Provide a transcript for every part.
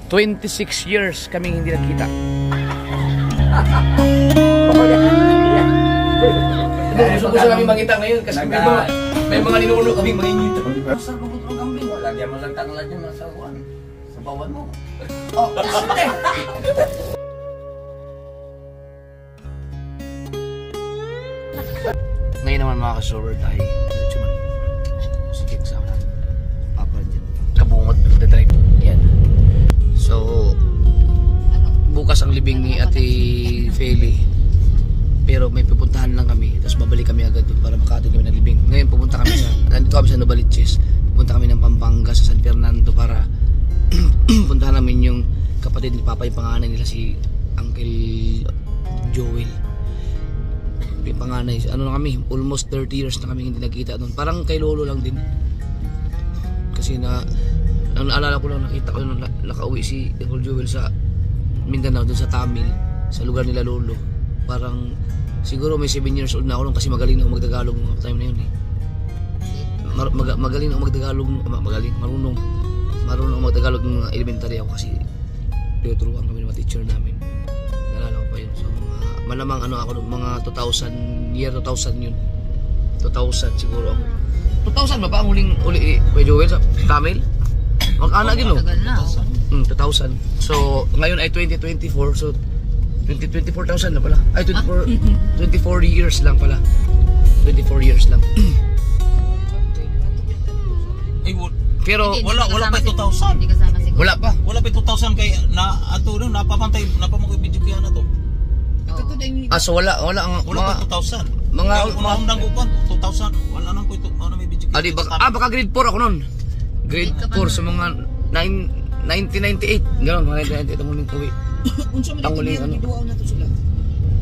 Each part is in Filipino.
26 years kaming hindi nagkita. Gusto ko kami mangita ngayon kasi may mga ninuno kami mangingita. Sa bukod ng kambing, lagyan mo lang tanglad yun sa bawan mo. Oh, sige. Ngayon naman mga ka-sower tayo. Diretso man. Sige, kasama natin. Papa dyan. Kabungot, the-drive. Yan. So, bukas ang libing ni Ate Feli. Pero may pupuntahan lang kami. Tapos babalik kami agad doon para makatid kami ng libing. Ngayon pupunta kami nandito kami sa Novaliches. Pupunta kami ng Pampanga sa San Fernando para puntahan namin yung kapatid ni Papa, yung panganay nila si Uncle Joel. Yung panganay, ano na kami, almost 30 years na kami hindi nagkita doon. Parang kay Lolo lang din. Kasi ang naalala ko lang, nakita ko nung nakauwi si Uncle Joel sa Mindanao, doon sa Tamil, sa lugar nila Lolo. Parang siguro may 7 years old na ako nung, kasi magaling na ako magtagalog mga time na yun eh. Magaling ako magtagalog, marunong ako magtagalog ng mga elementary ako kasi tinuturuan kami ng mga teacher namin. Naalala ko pa yun. So malamang ano ako mga 2000, year 2000 yun. 2000 siguro ako. 2000 ba pa ang huling uli kay Joel sa Tamil? Mag-ana din no? 2000. So ngayon ay 2024, so 24,000 na pala. Ay 24 years lang pala. 24 years lang. Pero wala pa 2,000. Wala pa. Wala pa 2,000 kay na ato no napapantay napamako video kaya na to. So wala ang wala pa 2,000. Mga unang ko 2,000 wala nang ko ito ano may video kaya. Baka grade 4 ako noon. Grade 4 sa mga 1998. Ganoon, mga 1998 ang huling uwi. Ang huling ano.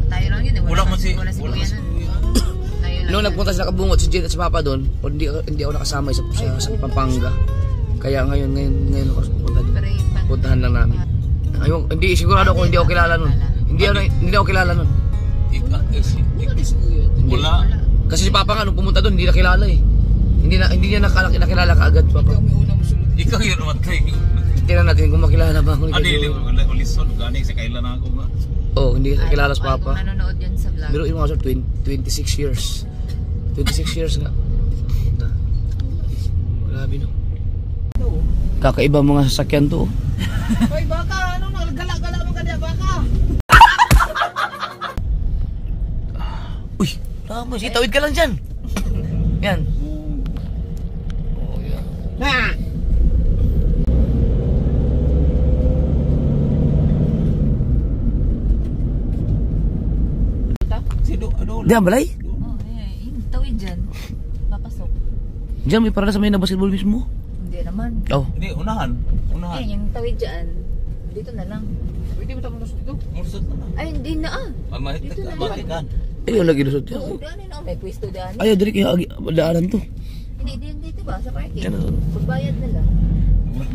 Tayo lang yun eh. Wala man si Kuya nun. Noong nagpunta sila Kabungot, si Jen at si Papa doon, hindi ako nakasama sa Pampanga. Kaya ngayon ako puntahan lang namin. Ayun, hindi sigurado ako hindi ako kilala noon. Hindi ako kilala noon. Wala. Kasi si Papa nga nung pumunta doon, hindi nakilala eh. Hindi niya nakilala kaagad, Papa. Ikaw yun naman tayo. Tingnan natin kung makilala ba ako. Ulison, gani sa kailan ako nga. Oh, hindi ka kilala sa Papa. Kung nanonood yan sa vlog. Pero yung mga 26 years. 26 years nga. Grabe no. Kakaiba mga sasakyan to. Hoy baka, ano nagala-gala mo kanya baka? Uy, tapos itawid ka lang dyan. Yan. Oh, yan. Ha! Diyan balay? Yung tawid dyan. Papasok. Diyan may parada sa may na basketball mismo. Hindi naman. Oh. Hindi, unahan. Yung tawid dyan. Dito na lang. Pwede mo tayo malusot dito? Mursot na na. Ay, hindi na ah. Mahigit ka, batikan. Yung lagi lusot yan. Oo, daanin na. May pwesto daanin. Ay, dali kaya daanan to. Hindi, dito ba? Sa parking. Diyan na. Pagbayad na lang.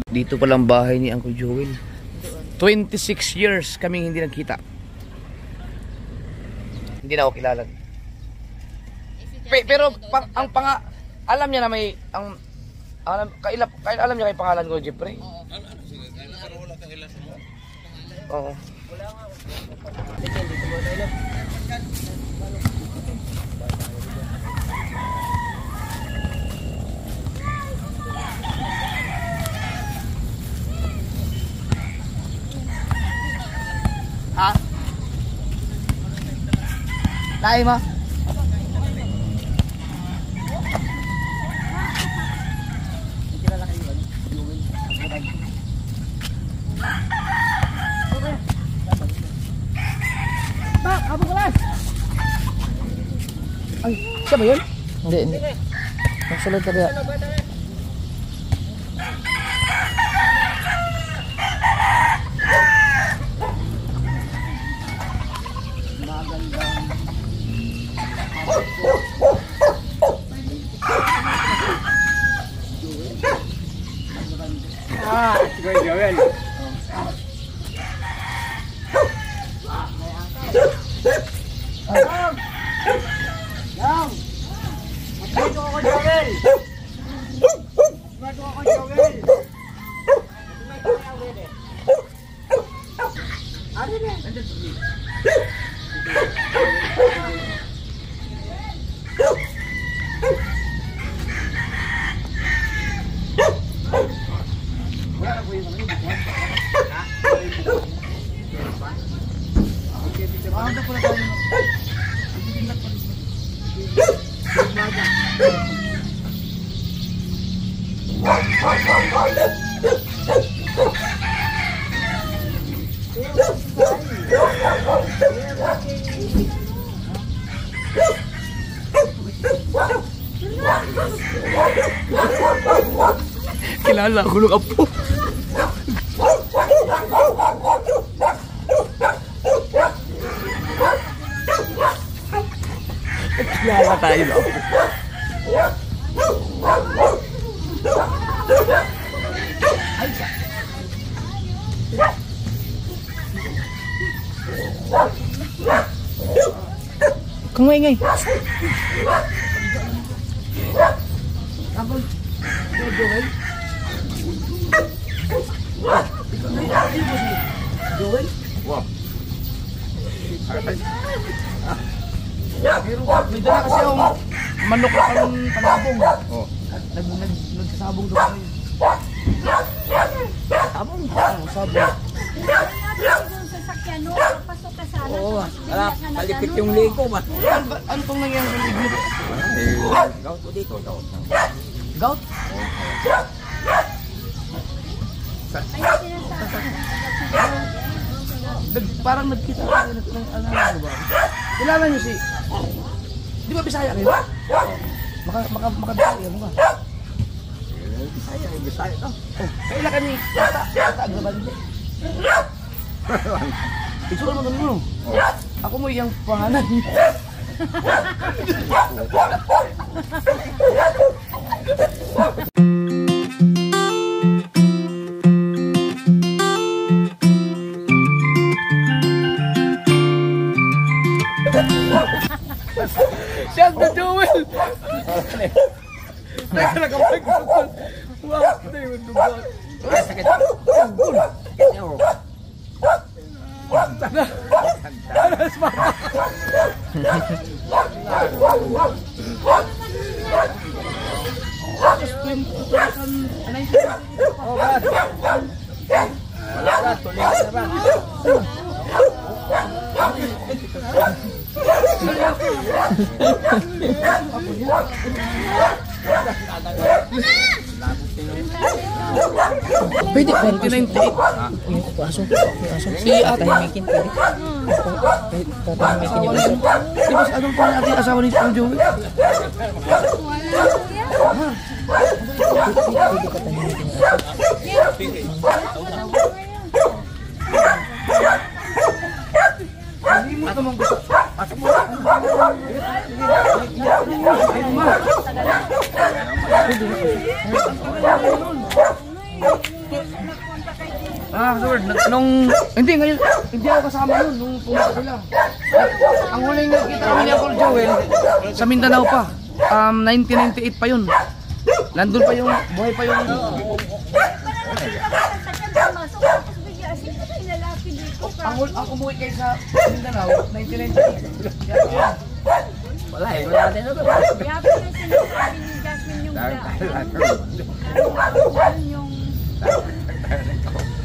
Dito palang bahay ni Uncle Joel. 26 years kaming hindi nagkita. Hindi na ako kilala. Pero alam niya na may alam niya kay pangalan ko, Jeffrey. Oo. Ha? Lain mo? Bak, apa kelas? Ay, siya ba yun? Hindi. Magsulod ka diya. Siguro Joel. Yang. Magkano ako Joel? Kilala ko nung apo. Kilala tayo na apo. Kung maingay. May dala kasi yung manok na kang panabong. Oh. Nagsasabong doon kami. Sabong? Oo, sabong. Oo, wala, palipit yung ligo ba? Ano pong nangyari sa ligno? Gout po dito, gout. Gout? Parang nagkita kayo ng ano ba? Kilala niyo si... Di ba Bisaya kayo? Makabisaya mo ba? Bisaya to. Kailan kami Tata Agrabante. Itsura mo ganun mo. Ako mo iyang pangalan. Siya na Joel! Teka na kamay ko. Wow, na yun dugot. Ay, sakit. Sakit niya, oh. Tanas mama. Oh, Brad. Wala, Brad. Tuloy ka na, Brad. Pwede, 1998. Yung aso. Si ate. Tahimikin pwede. Tahimikin yung aso. Di ba anong pang ating asawa ni Joey? Pwede ka tahimikin yung aso. Hindi mo naman gusto. Pasok mo. Sir, hindi ngayon, hindi ako kasama nun nung pumunta sila. Ang huling nakita kami ni Uncle Joel sa Mindanao pa. 1998 pa yun. Nandun pa yung, buhay pa yung... Ang umuwi kayo sa Mindanao, 1998. Wala, eh. Wala din ako. Yapi na sinasabi ni Jasmine yung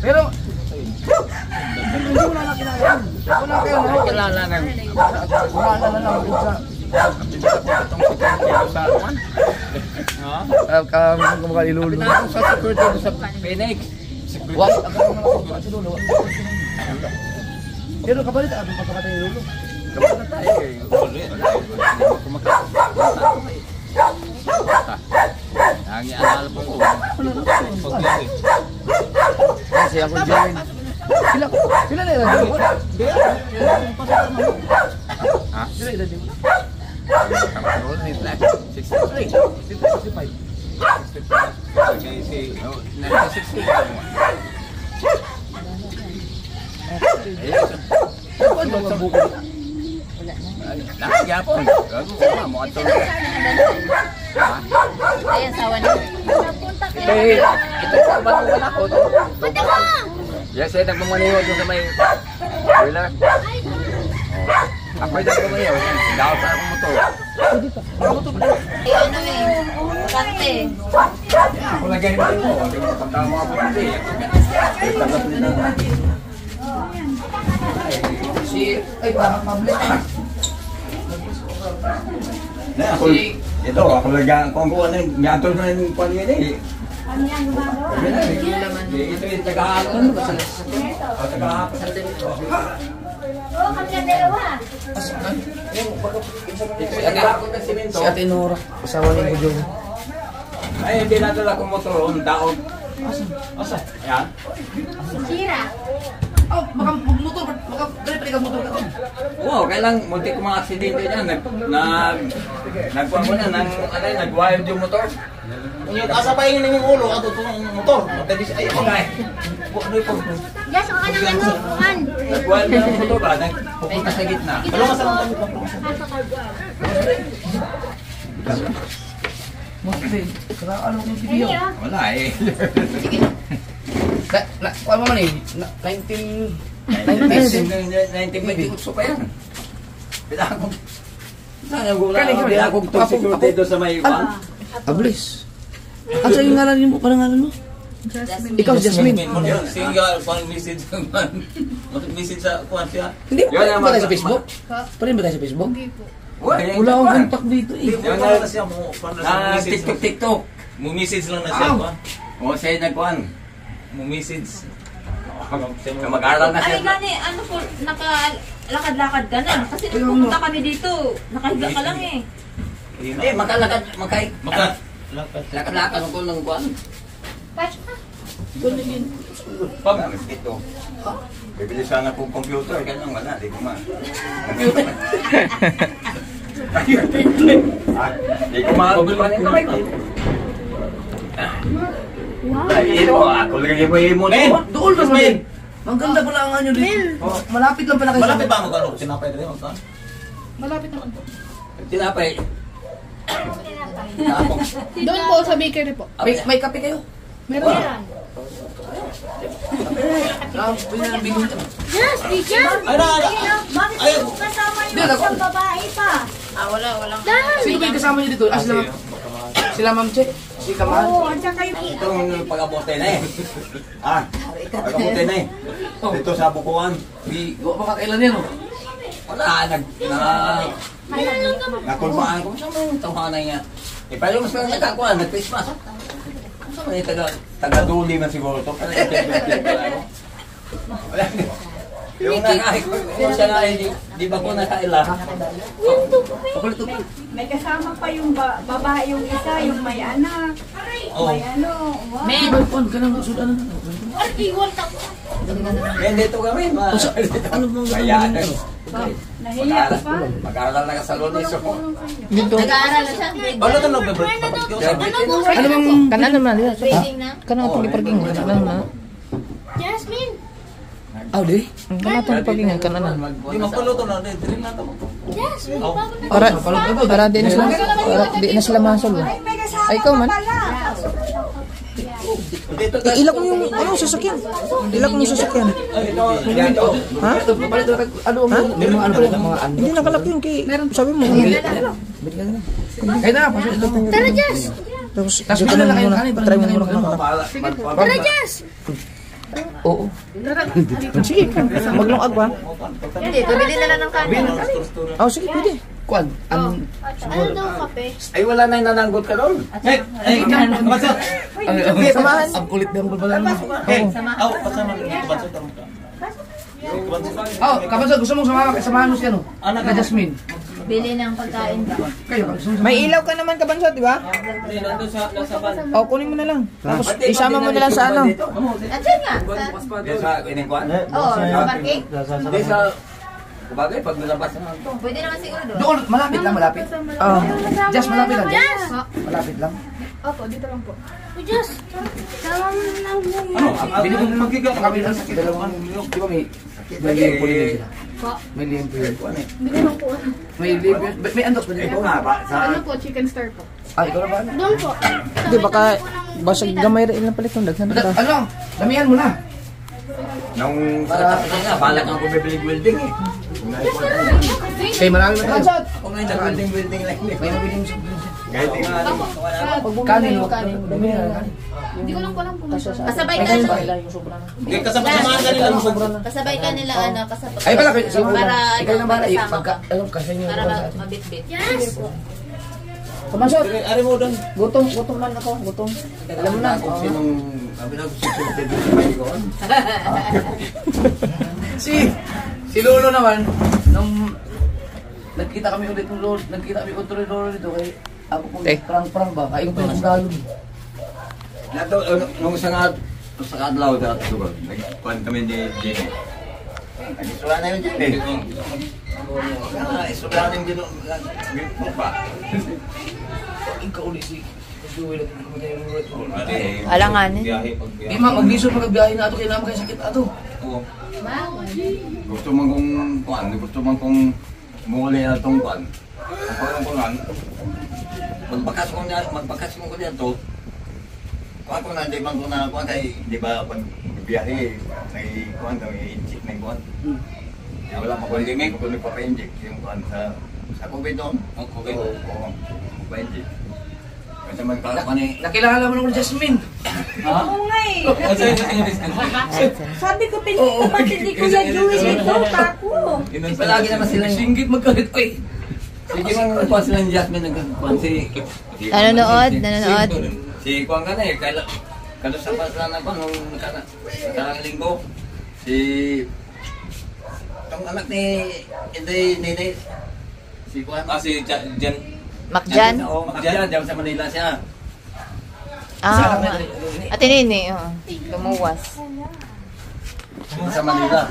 Pero, hindi mo na nakilala. Wala kayo na. Kilala na. Wala na lang sa... Kumaka ni Lulu. Pinakong sa security sa Phoenix. Wag, ako si Lulu. Pero kabalit ako pagkakatay ni Lulu. Kapag na tayo eh. Ang iaalala po ko. Kasi ako Joel. Sila na ilan din mo? Ha? Sila ilan din mo? Roll ni Flash. 63. 65. 65. Okay, see. 1960. Ano ba sa buko? Nakagya po. Mo ato. Ayan, sawa na. Napunta kayo. Ito sa bangunan ako. Punta ka! Yes, nagmamaniho doon sa may Wala. Ako yung ko ngayon. Dapat sa akong motor. Ano kante. Ako lagay mo. Pagkama mo ako kasi. Ay, parang public. Na ako. Ito, ako lagyan ko ang kuha ng gato na yung pangyay eh. Ito yung taga-hapon. Taga-hapon. Oo, kami na dalawa. Si Ate Nora, asawa ni Bujong. Ay, hindi nadala kong motor. Ang daon. Asa? Yan. Sira. Oh, motor, dali ka motor ka. Wow, kailang munti ko mga aksidente niyan. Nagkuha ko na, nag-wild yung motor. Yung asa pa yung ulo, ato itong motor. Matadis, ay, ay. Ano yung Yes, o ka ng ano, kan. Nag-wild yung motor ba? Nagpupunta sa gitna. Ano masalang kami pa? Motor, kaya ano kung video? Wala eh. Kuha mo man eh, 1928 pa yan. Kailangan ko. Saan yung gula? Kailangan ko itong security doon sa may iwan. Ablis. Ang sa'yo yung ngalan mo, parang ngalan mo? Ikaw, Jasmine. Sige, pang message naman. Message sa kuwan siya. Hindi ba tayo sa Facebook? Pa rin ba tayo sa Facebook? Wala akong contact dito eh. Yung na siya mo, Na TikTok. Mo message lang na siya kuwan. O siya nagkuhan. Mo message. Mag-aaral na siya. Ay, gani, ano po, nakalakad-lakad ka na. Kasi nung pumunta kami dito, nakahiga ka lang eh. Hindi, makalakad. Maka Lakad-lakad ko ng kuhan. Patch ka. Pag ito. Bibili sana kong computer. Ganyan wala. Di ko ma. Di ko ma. Ay, ito. Ako lagay mo yung motor. Doon ba naman? Ang ganda pala ang anyo dito. Malapit lang pala kayo. malapit ba magkano? Sinapay rin magkano? Tinapay. Doon po sa bakery po. May kape kayo? Meron. Binunta. Yes, teacher. Ay, na! Bakit Ay, kasama yung Hindi, isang babae pa? Walang. Sino ba yung kasama niyo dito? Sila Ma'am Che? Si Kamal? Oo, at saka yung Ito yung pag-abote na eh. Pag-abote na eh. Dito sa bukuan. Baka kailan yan oh? Wala, nakulmaan ko. Saan mo yung tawanan niya? Eh, pero mas lang nagkakuan, nag-Christmas. Saan mo yung taga-duli man siguro to? Pero wala. Yung siya nga eh, di ba ko nakaila? may kasama pa yung babae yung isa, yung may anak. May ano. Wow. May balkon ka nang sudan na. Yan dito kami. Ano bang Kaya, Nahiya ka pa? mag-aaral na ka sa Lunes ako. Nag-aaral na siya. Ano ito nag-birthday? Ano bang Kanan naman. Grading na. Kanan itong iparking. Kanan na. Jasmine. di? Kanan itong parking. Kanan na. Di magpuluto na. Dilim na ito. Jasmine. Para di na sila. Para di na sila masol. May kasama Ay, ikaw man. pala. Ilak mo yung sasakyan. Ilak mo yung sasakyan. Ha? Ano mga ano? Hindi nakalak yun kay... Sabi mo. Kaya na, pasok ito. Tara, Jas. Tapos, Tapos bigyan na lang kayo kanin. try mo muna kung Tara, Jas. Oo. Sige, maglungag ba? Hindi, bumili na lang ng kanin. Oh, sige, pwede. Kwan, Ano daw kape? Ay, wala na yung nananggot ka doon. Kabansot! Samahan. ang kulit ng bulbalan mo. Oo. Kasama. Kabansot ka mo ka. Oh, kapatid, gusto mong samahan mo siya no? Anak Na Jasmine. Bili ng pagkain ka. Kayo, gusto mong May ilaw ka naman kabansot, di ba? Hindi, nandun sa ban. O, kunin mo na lang. Tapos, isama mo na lang sa ano. Andiyan nga. Diyan sa inikuan? Oo, sa parking. Hindi sa... Kumagay, pag nalabas naman ito. Pwede naman siguro doon. Doon, malapit lang, malapit. Oh. Just malapit lang. Jas. Malapit lang. Opo, dito lang po. Jas. Sama mo na lang muna. Bili mo magkiga kami lang sa dalawang milyon. Di ba may liempo din sila? May liempo yun. Hindi lang po. May liempo yun. May andos ba din? Ito nga ba? Sa... Ano po, chicken star po. Ah, ikaw na ba? Doon po. Di baka, basag gamay rin lang pala itong daghan. Ano? Damihan mo na. Nung sa tapos na, balak ako bibili welding eh. Kaya marami na tayo. Ako ngayon nag-welding lang eh. May nabili mo sa Kahit nga ano, wala na. kanin. Dami na. Hindi ko lang po alam kung nasa. Kasabay ka na. Hindi, kasama-samahan ka nila. Kasabay ka nila, kasabay. Ay pala, Para, ikaw na bala. kasama Pagka, ka. ano, kasi nyo. Para mabit-bit. Kumasot. Ari mo doon. Gutom man ako, gutom. Alam mo na. Kung sinong, sabi na kung susunod ko. Si Lolo naman, nung nagkita kami ulit ng Lolo, nagkita kami ulit ng Lolo dito kay ako kung prang-prang ba, kayo pa yung galon. Nato, nung sa kadlaw sa sugar, nagkuhan kami ni Jenny. Nag-isula na yun Jenny. Isula na yung Jenny. Pa. Ikaw ulit si Joel at hindi ko tayo ulit. Alangan eh. Di ma, mag-lisod magbiyahe na ito, kailangan kayo sakit ato. Oo. Gusto man kong kuhan, gusto man kong muli na itong kuhan. Ang kuhan, magbakas mo ko dyan to. Kuhan ko na, di man ko na kuhan kay, di ba, pag biyahe, may kuhan ka, may inject na yung kuhan. Wala pa kuhan limig, kung nagpapa-inject yung kuhan sa COVID doon. Oh, COVID. Oo, magpa-inject. Kasi magkala pa ni... Nakilala mo naman ni Jasmine. Oo nga eh. Sabi ko, pinagkapat hindi ko na Jewish ito, tako. Palagi naman sila Singgit magkalit ko eh. sige man kuhan sila ni Jasmine, nagkuhan si... Nanonood. Si kuhan ka na eh, kada sa pasla na ba nung nakarang linggo, si... Itong anak ni... Hindi, si kuhan. Si Jan. Macjan? Oo, Macjan, diyan sa Manila siya. Ah, Ate Nini, lumuwas. Sa Manila.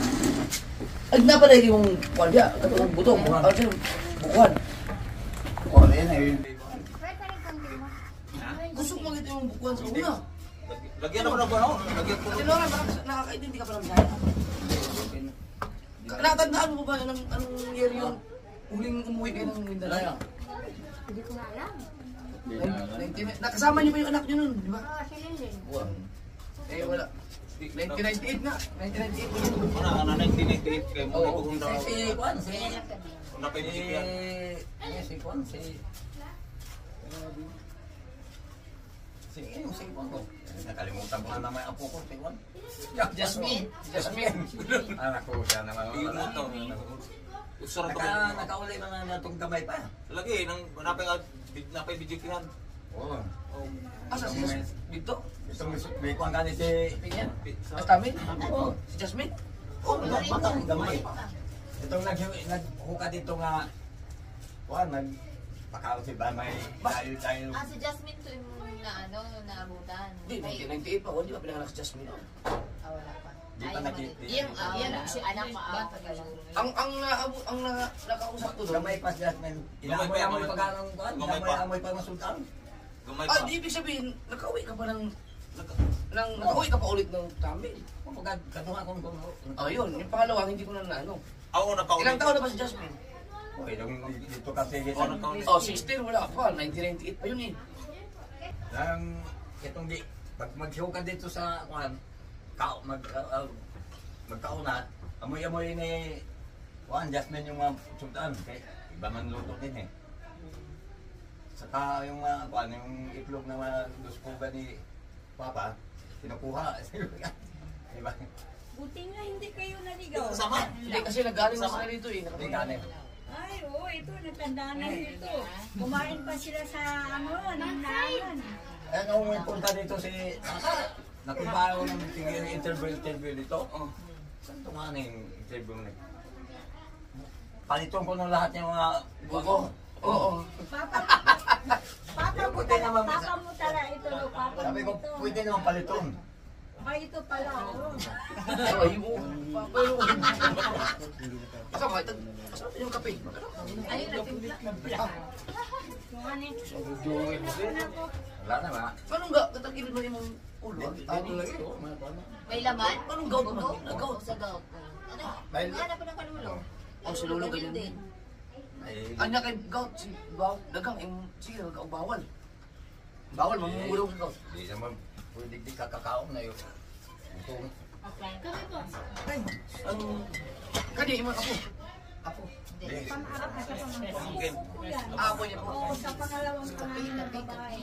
Ay, na pala yung kuwan niya, katulong butong, bukuhan. Kuhan yan eh. Gusto ko makita yung bukuhan sa una. Lagyan ako ng ano? Lagyan ko. Kasi Laura, nakakaintindi ka pa ng biyahe. Nakatandaan mo ba anong year yung huling umuwi kayo ng Mindanao? Hindi ko nga alam. Nakasama niyo ba yung anak niyo nun, di ba? Si Lilin. Eh, wala. 1998 na. 1998. Ano, 1998 kayo mo ikuhong daw. Si kuhan, si... Napaisip yan. Si kuhan, si... Si kuhan ko. Nakalimutan ko na naman ang apo ko, si kuhan. Jasmine. Anak ko siya naman. Tingin mo to. Usara to. Nakauli na na itong kamay pa. Lagi, napay video kinan. Oo. Asa si Jasmine? Dito? May kuhan ka ni si... Pinya? Astamin? Si Jasmine? Oo, batang gamay. Itong naghuka dito nga... Kuhan, nagpakaw si Bamay. Dahil... Si Jasmine to yung naabutan. Hindi, 1998 pa. Hindi ba pinanganak si Jasmine? Wala pa. Di pa nakita. Yan, si anak maabot. Ang nakausap ko doon. Gamay pa siya. Inaamoy pa ganang kuhan. Inaamoy pa masultan. Gamay Ah, pa. di ibig sabihin, nakauwi ka pa ng... Nakauwi ka pa ulit ng Tamil. Katunga kong kung... Oh, yun. Yung pangalawa, hindi ko na ano. Ako na pa. Ilang taon na ba si Jasmine? Dito kasi... Oh, 16, wala pa. 1998 pa yun eh. Itong di... Pag maghiukan dito sa... Kuhan, magkauna, amoy-amoy ni... Kuhan, Jasmine yung mga sultan. Iba man luto din eh. Saka yung kuhan, yung itlog na mga duskuga ni Papa, kinukuha. Diba? Buti nga hindi kayo naligaw. Sama. Hindi, kasi nag-galing na sila dito eh. Hindi ganin. Ay, oo, ito, natandaan na dito. Kumain pa sila sa, nanalan. Eh, nung may punta dito si... Nakumpara ko ng interview dito. Oh, saan ito nga na yung interview mo na? Paliton ko ng lahat yung mga... Oo. Oo. Papa mo tala ito, papa Sabi mo ko, ito. pwede naman paliton. Ay, ito pala, oh. Ay, mo. Pero... Kasama, kasama yung kape. Ayun, nagtimpla. Kung ano yung Wala na ba? Paano nga? Tatagilid mo yung ulo? Ano lagi? May laman? Paano gout mo? Gout sa gout. Ano? Dahil... Hanap ko ng kanulo. Oh, si Lolo ganyan din. Ay, Anya kay gout, si gout, dagang, yung sige, bawal. Bawal, mamumulong sa gout. di naman pwede di kakakaon na yun. Kung Kami po. Ay, kani, ima, ako. Ako. Mungkin. Ako niya po. Oo, sa pangalawang pangalan ng babae.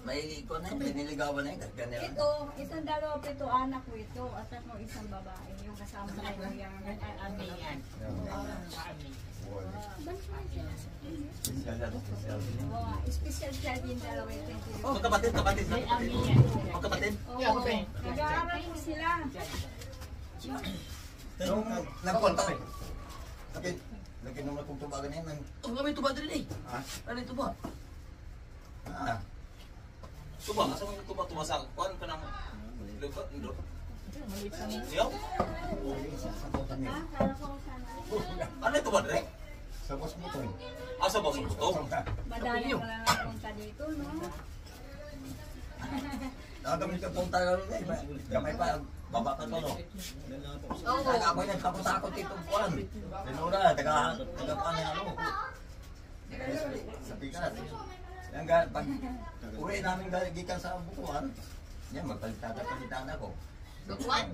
May ikaw na yun, may niligawan na yun, ganyan. Itong dalawa po ito, anak ko ito, at mo isang babae, yung kasama ko yung yan. Special child yung dalawa ito. Magkapatid na? Magkapatid? Oo, nag-aaral po sila. Nung nagkontak eh. Lagi nung nagtutubagan na yun. Oh, kami tuba din eh. Ha? Ano yung tuba? Ah. Tuba, asa mo tuba sa kuan ka nang lupa ndo. Yo. Ano tuba dire? Sa bos mo to. Asa ba sa buto? Madali mo lang napunta dito, no? Nagamit ka punta na rin eh. Gamay pa, baba ka to no. Nag-amoy nagkakot-akot dito kuan. Linura, taga pa na ano. Sa pikas. Hanggang pag uwi namin gikan sa bukuan, yan, magpalitan ako. Bukuan?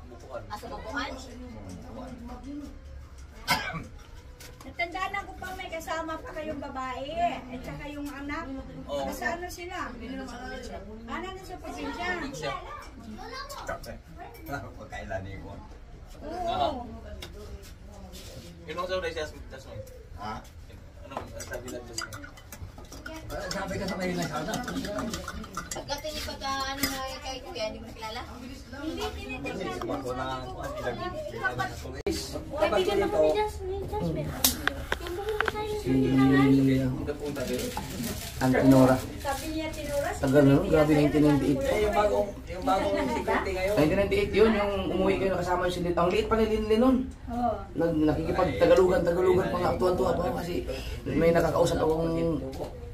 Bukuan. Asa bukuan? Natandaan ako pa may kasama pa kayong babae at saka yung anak. Oo. Nasa ano sila? Ano na sa probinsya? Siya. Pagkailan niyo ko. Oo. Kinong sa siya Jasmine. Ha? Ano sabi lang Jasmine? Sabi ka sa may nasada. Pagkating pagka ano na kay kuya, hindi mo nakilala? Hindi tinitignan mo. Ako na ilang Kaibigan ako ni Jasmine. Punta dito. Antinora. Sabi niya tinuras. Tagal na nun, grabe 1998. yung bagong security ngayon. 1998 yun, yung umuwi kayo nakasama yung silit. Ang liit pa ni Linlin nun. Oo. Nakikipag-Tagalugan pa nga. Tuwan-tuwa kasi may nakakausap akong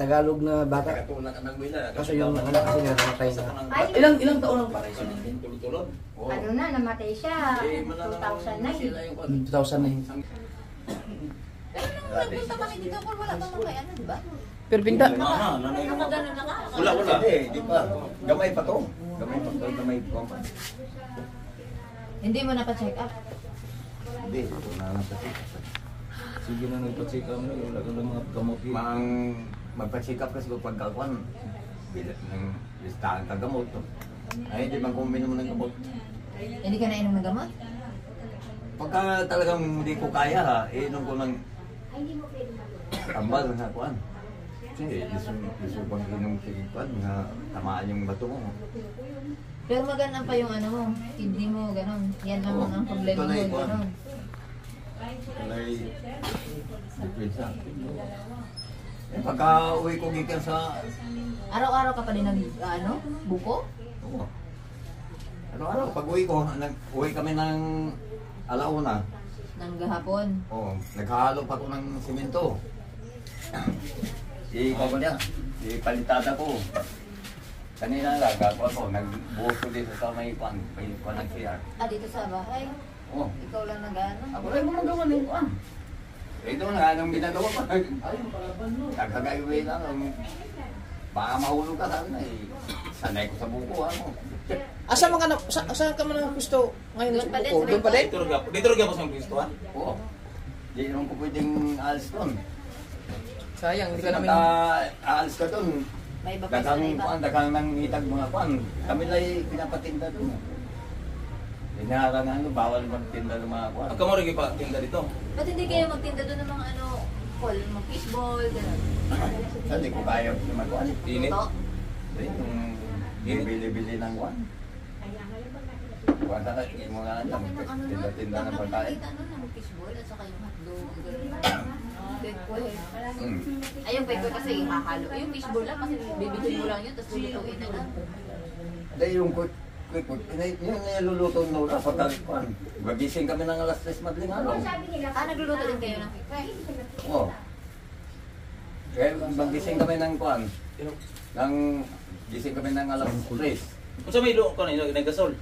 Tagalog na bata. Katulad ka ng wila. Kaso yung anak kasi namatay na. Ilang taon lang pare siya? Tulog-tulog. Ano na, namatay siya. 2009. 2009. Pero nung nagpunta kami dito, kung wala bang mga ano, di ba? Pero pinta. Nanay mo. Nakagano na ka? Wala. Di pa. Gamay pa to. Gamay pa. Hindi mo napacheck up. Hindi, wala na pa. Sige na nagpa-check up mo, wala ka lang mga gamot. Mang magpa-check up kasi kung pagkakuan, bilat ng listahan ka gamot. Ay, hindi man kung minum ng gamot. Hindi ka nainom ng gamot? Pagka talagang hindi ko kaya ha, inom ko ng tambal na kuan. Kasi gusto bang inom sige kuan na tamaan yung bato mo. Pero maganda pa yung ano mo, kidney mo, gano'n. Yan naman ang problema mo, Tuloy ko. gano'n. Tulay depensa. Eh, pagka uwi ko gikan sa Araw-araw ka pa din ano, buko? oo. Ano pag uwi ko, uwi kami ng alauna. Nang gahapon. Oo, naghahalo pa ko ng simento. Ikaw ko niya, ipalitada ko. Kanina lang, gagawa ko, nagbuhos ko dito sa may pan ng CR. Ah, dito sa bahay. Oo. Ikaw lang nag-ano. Ako rin mo nagawa ng pan. Ito na, anong ginagawa ko? Nagkagayuwi lang. Baka mahulog ka sabi na eh. Sanay ko sa buko, ano. Saan ka man ang gusto ngayon? Doon pa din, Oh, doon pa din? Dito rin ako sa Kristoan. Oo. Di naman ko pwedeng aalis doon. Sayang, hindi Kasi ka namin... aalis ka doon. May iba pa sa iba. Dagang nang hitag mga kwan. Kami lang pinapatinda doon. Inaharang ano, bawal magtinda ng mga kwan. Ang kamorigi pa tinda dito. Ba't hindi kayo magtinda doon ng mga ano, mga fishball, gano'n? Hindi ko kaya magkwan. Init. Ito? Yung bibili-bili ng kwan. Kwan na yung mga ano, tinda-tinda ng pagkain. Nakakita nun ng fishball at saka yung hotdog, gano'n. Pekwe. Ay, yung pekwe kasi hahalo. Yung fishball lang kasi bibigyan mo lang yun, tapos lulutuin na lang. Dahil yung quick, yung niluluto ng Nora, pagka kwan. Magising kami ng alas 3 madaling araw. Ah, nagluluto din kayo ng pekwe? Oo. Kaya magising kami ng kwan. Gising kami ng alas 3. Kung sa may luto ko na yun, nagkasol.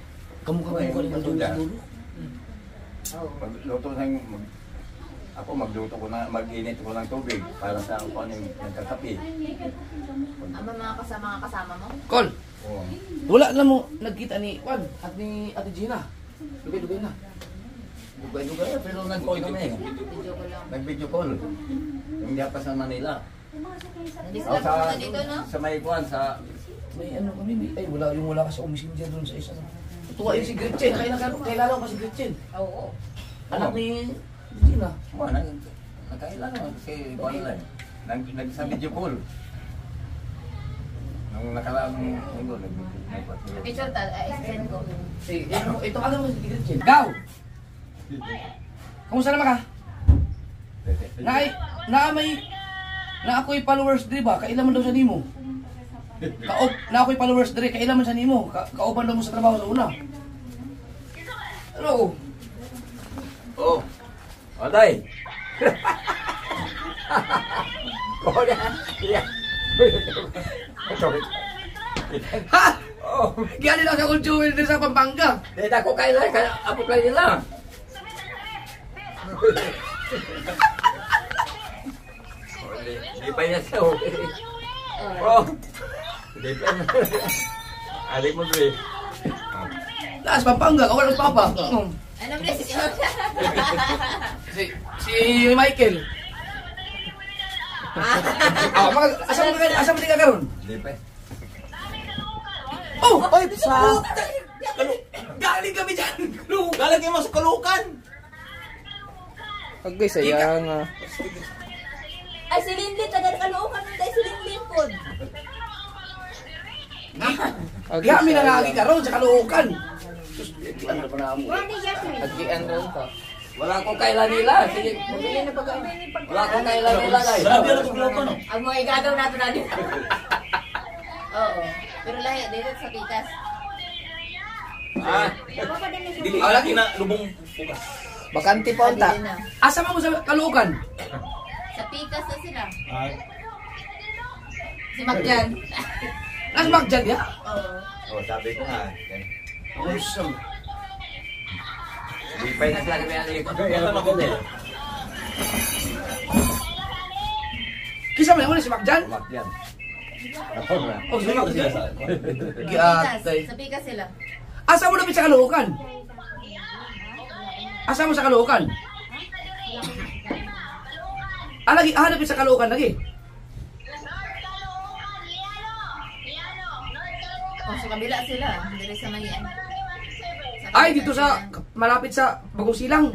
Kamukha ko rin ang dulo sa dulo. Magluto ng ako magluto ko na mag-init ko ng tubig para sa ako yung nagkakape. Ang mga kasama mo? Call! Oo. Wala na mo nagkita ni Juan at ni Ate Gina. Dugay-dugay na. Dugay-dugay, pero nag-call kami. Video ko lang. Nag-video call. Yung diya pa sa Manila. Hindi O sila pumunta dito, no? sa may Juan, sa... May ano kami, ay wala kasi akong messenger doon sa isa. Tuwa yun si Gretchen, kailangan ko si Gretchen. Oo. Anak ni Gina. Juan, nagkailan naman kasi Juan lang. Sa video call. Nung nakalaang linggo, nag-video. Picture send ko. Ito ano mo si Gretchen. Gaw! Kumusta naman ka? Na ako'y followers di ba? Kailan man daw sa nimo? Na ako'y followers dire, kailan man sa nimo? Kauban daw mo sa trabaho sa una. Ano? Oh. Oday. Oh, yeah. Ha? Oh. Gani lang sa akong jewel din sa Pampanga. Dahil ako kailan, kaya apply nila. Di pa niya siya. Oh. Di pa niya. Alik mo, Dre. Laas Pampanga, kawalan sa papa. Anong resisyon? Si Michael. Asa mo di ka karon? Di pa. Oh! Oy, sa... Galing kami dyan! Galing kayo sa Kalukan. Agay, sayang. Ay, si Linlin, taga-Caloocan nun tayo si Linlin po. Kaya kami nangagi karon sa Caloocan. Ano pa na mo? Agian rin ka. Wala akong kailan nila. Sige. Wala akong kailan nila, guys. Grabe na itong Kalukan, no? Ang mga igagaw natin natin. Oo. Pero lahi, dito sa Pikas. Ah. Dili, Ah, lagi. na lubong bukas. Bakante pa unta. Dili na. Asa mo sa Caloocan? Sa Pikas na sila. Ay. Si Macjan. Nasa Magjan ya? Oo. Oh, sabi ko nga. Awesome. Di pa na sila kami ang ikot. Kisa mo na si Magjan? Tumak yan. Oh, si Magjan. Pikas. Giatay. Sa Pikas sila. Asa mo na sa Caloocan? Asa mo sa Caloocan? Lagi, hanapin sa Caloocan lagi. O, sa kabila sila. Dari sa Mayan. Ay, dito sa, malapit sa Bagong Silang.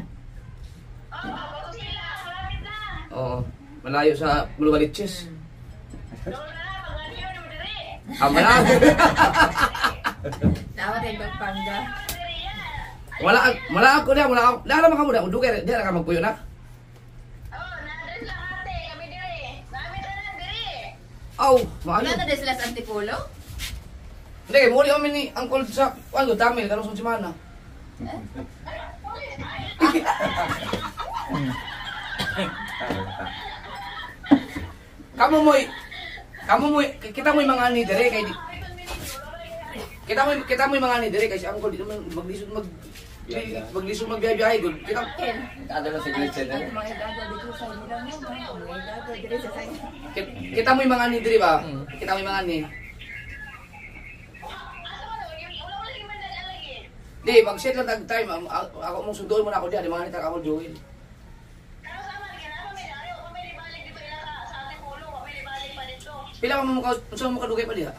Oo, malayo sa Bulubaliches. Malayo. Dapat ay Pampanga. Wala ako na, wala naman ka muna. Dugay, di na ka magpuyo na. Aw, maano? Wala na din sila sa Antipolo? Hindi, muli kami ni Uncle sa, ano, Tamil, karong sa semana. Kamu mo, kita mo yung mga ani dire kay di. Kita mo yung mga ani dire kay si Uncle di naman maglisod magbiyahe gud. Kita Ken. Ada na si Gretchen. Ay, mga igagaw dito sa nila mo. Mga igagaw dito sa kanya. kita mo yung mga ani dire ba? Kita mo yung mga ani. Di, mag-set lang tag time. Ako mong sunduin mo na ako diyan, mga nita ako Joel. Pila pa man mo ka, unsa mo kadugay pa diha?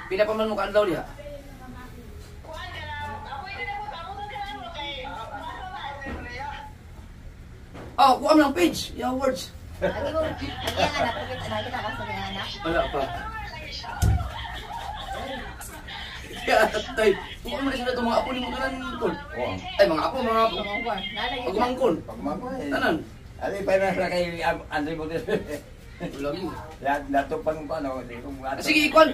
Pila pa man mo ka adlaw diha? Oh, kuha mo ng page, yung words. Lagi mo, ang iyang anak, nakita ka sa iyang anak. Wala pa. Kaya tay, kuha mo na sila itong mga apo ni mo tanan kon. Ay, mga apo. Pangungkwan. Lalagay ka. Pagmangkon. Pagmako eh. Tanan. Ali pa na sila kay Andre Bodes. Lagi. Dato pang ano, di ko mga. Sige, ikon.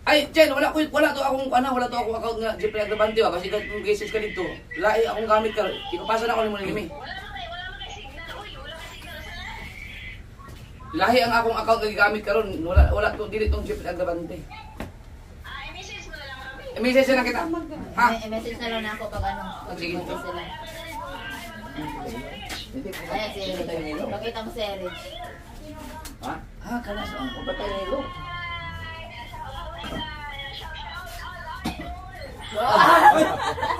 Ay, Jen, wala to akong account nga Jeep Agravante ba kasi kung cases ka dito. Lai akong gamit ka. Ipapasa na ko nimo nimi. Lahi ang akong account nga gigamit karon. Wala to dili tong Jeep Agravante. Message na kita. Ha? I-message na lang na ako pag ano. Pag Sige. pumunta sila. Ayan si Eric. Pakita mo si Eric. Ha? Ha, kana sa Ang patay nilo.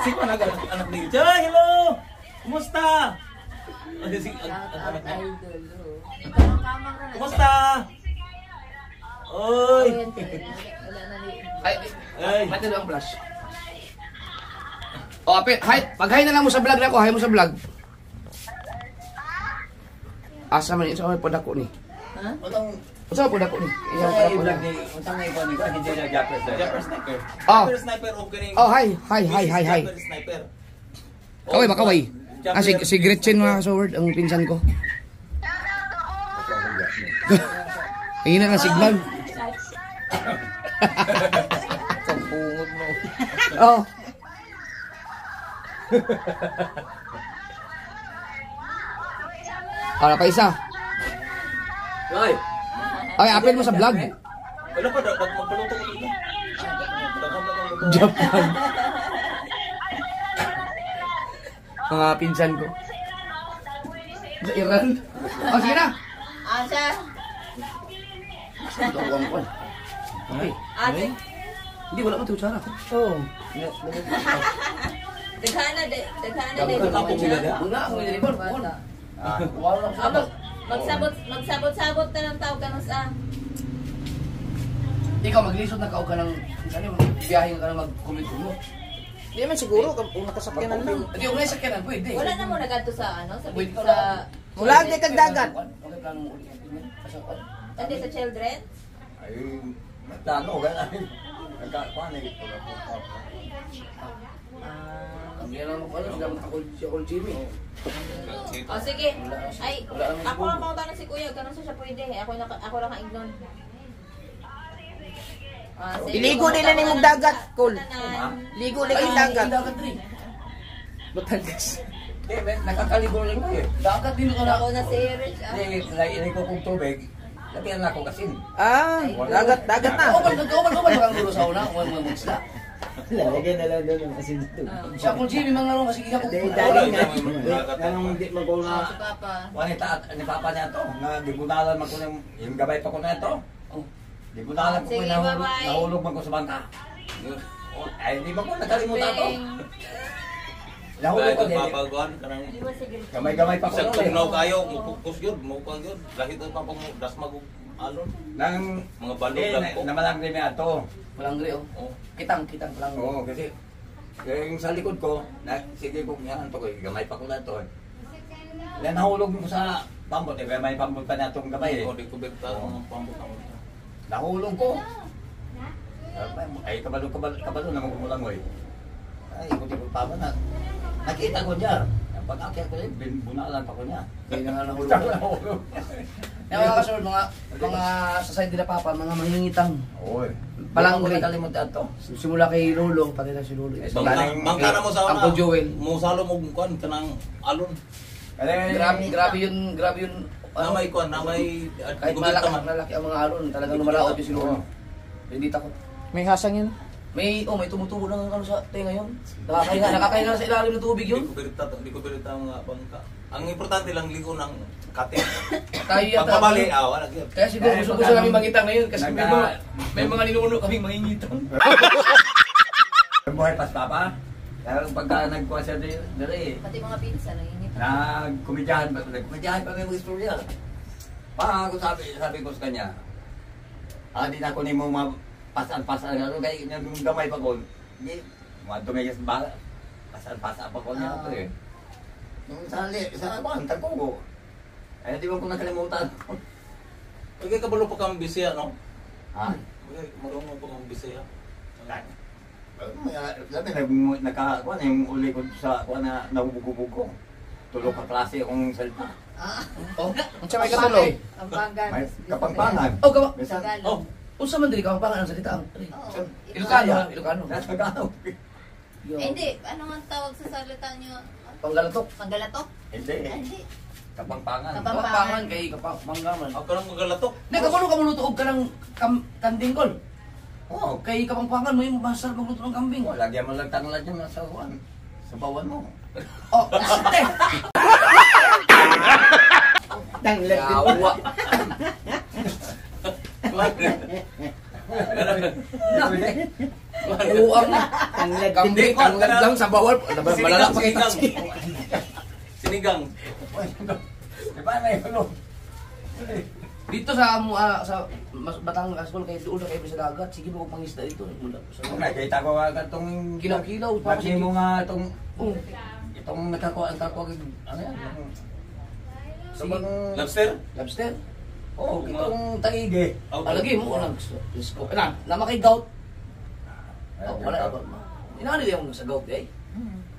Si Kwan agad, anak ni Jay, hello! Kumusta? Si anak niya. Idol. Parang kamang na. Kumusta? Oy! Wala na ni. Ay! Pati lang ang flash. O, apit, hi. Pag-hi na lang mo sa vlog na ako, hi mo sa vlog. Asa man, isa man po dako ni. Ha? Asa po dako ni? Iyang Ay, pala vlog ni, unsang nga ikaw ni ko, hindi na Japper Japper Sniper. Oh. Japper Sniper opening. Oh, hi. Hi. Japper Sniper. Kaway ba, kaway? Ah, si Gretchen mga kasaward, ang pinsan ko. Ayun na nga signal. Sampungod mo. Oh. Para pa isa. Ay! Ay, apel mo sa vlog. Wala pa, magpaluto ko dito. Japan. Mga pinsan ko. Sa Iran. Oh, sige na. Asa? Tuwang ko. Okay. Ate? Hindi, wala mo tutsara. Oo. Daghana de. Kapag sila na. Wala, ang nilipon. Bata. Wala lang sa Magsabot na ng tao ka sa. Ikaw, maglisod na kao ka ng, biyahe ka na mag-comment mo. Hindi man siguro, kung nakasakyanan lang. Hindi, kung sakyanan, pwede. Wala na mo nagadto sa ano, sa Pwede sa na. Wala, di kag dagat. Okay, plano mo ulit. hindi sa children. Ay, matlano, gano'n. Nagkakuan eh. Ang yan lang pala, dapat ako Jimmy. Oh sige. Ay, ako lang mga tanong si Kuya, ganun siya pwede. Ako lang ka-ignon. Iligo nila ni mong dagat, Col. Ligo nila yung dagat. Dagat rin. Batangas. Eh, nakakaligo rin ko eh. Dagat din ka na. Ako na si Rich. Hindi, naiinay ko kong tubig. Lagyan na ako kasin. Ah, dagat na. Kauban kang dulo sa una, kung mga isla. Lalagyan na lang doon ng asin dito. Siya kung Jimmy, mga laro kasi ako. Dahil nga, kanang hindi magkula. Si Papa. Wanita at ni Papa niya to, nga gibunalan man ko yung gabay pa ko na ito. Gibunalan ko Sige, na bye-bye. nahulog man ko sa bangka. Ay, hindi ba ko nakalimutan to? Nahulog ko din. Papaguan ka ng... Gamay-gamay pa ko Sa noon eh. tugnaw kayo, mupukos yun, mupukos yun. Lahit na pa mo, das mag-alon. Nang Mga balog lang po. namalang din niya to. Malangre, oh. Kitang, malangre. Oo, kasi yung sa likod ko, sige ko yan to ko, gamay pa ko na to. Then nahulog mo sa pambot, may pambot pa na itong gamay eh. O, di ko bigta ng pambot. Nahulog ko. Ay, kabalo na magkumulang mo eh. Ay, ikot-ikot pa ba na. Nakita ko niya. Pag akyat ko rin, bunalan pa ko niya. Kaya na nga nahulog. Saan ko nahulog? Yung mga kasunod, mga sa side nila Papa, mga mangingitang. Oo eh. Palangre. Hindi ko nakalimutan to. Simula kay Lolo, pati na si Lolo. Bangka na mo sa una. Uncle Joel. Mo salo mo kuan kanang alon. Grabe yun. Namay kuan, namay Kahit malaki ang mga alon, talagang lumalaot yung si Lolo. Hindi takot. May hasang yun. May tumutubo ng ano sa tenga yun. Nakakahinga sa ilalim ng tubig yun. Di ko berita mga bangka. Ang importante lang ligo ng kate. Tayo yata. Pagkabali, wala gyud. Kaya siguro gusto namin mangitang ngayon kasi may mga ninuno kaming mangingitang. Buhay pas Papa. Pero pagka nagkuha siya dali, Pati mga pinsan, nangingit. nagkumidyahan pa may mga istorya. Ako sabi ko sa kanya, di na ko ni mo pasan-pasan ano kay yung gamay pa ko. Hindi, mga tumigas ba? Pasan-pasan pa ko niya eh. Yung sa bantag ko. Ay, di ba ko nakalimutan? Kaya kabalo pa kang bisaya, no? Ha? Kaya marunong pa kang bisaya. Sabi, nagkakakuha na yung uli ko sa kuha na nabububog ko. Tulog ka klase akong salita. Oh, Ang siya may katulog. Ang bangga. May kapangpangan. oh, gawa. Minsan, Oh, unsa man diri ka pangalan ang salita? Oo. Ilocano. nasa Tagalog. Yo. Hindi, ano nga tawag sa salita niyo? Panggalatok. Panggalatok? Hindi. Hindi. Kapangpangan. Kapangan kay kapanggaman. Ako nang magalatok. Nek kabalo ka mulutuog ka ng kambing kol. Oo. Kay kapangpangan mo yung masarap magluto ng kambing. Oh, lagyan mo lang tanglad yung nasa uwan. Sa bawan mo. Oh, ate. Yawa. Uwang na. Kambing, tanglad lang sa bawal. Malala pa kita. Sinigang. Di ba na yun? Dito sa Batangas ko kay doon na kayo sa dagat. Sige mo pangisda dito. Nakita ko agad itong... Kilaw-kilaw. Pati mo nga itong... Itong nakakuha, ano yan? Lobster? Lobster. Oo, itong taigi. Alagay mo lang. Let's go. Lama kay gout. Wala ba? Inali yung sa gout eh.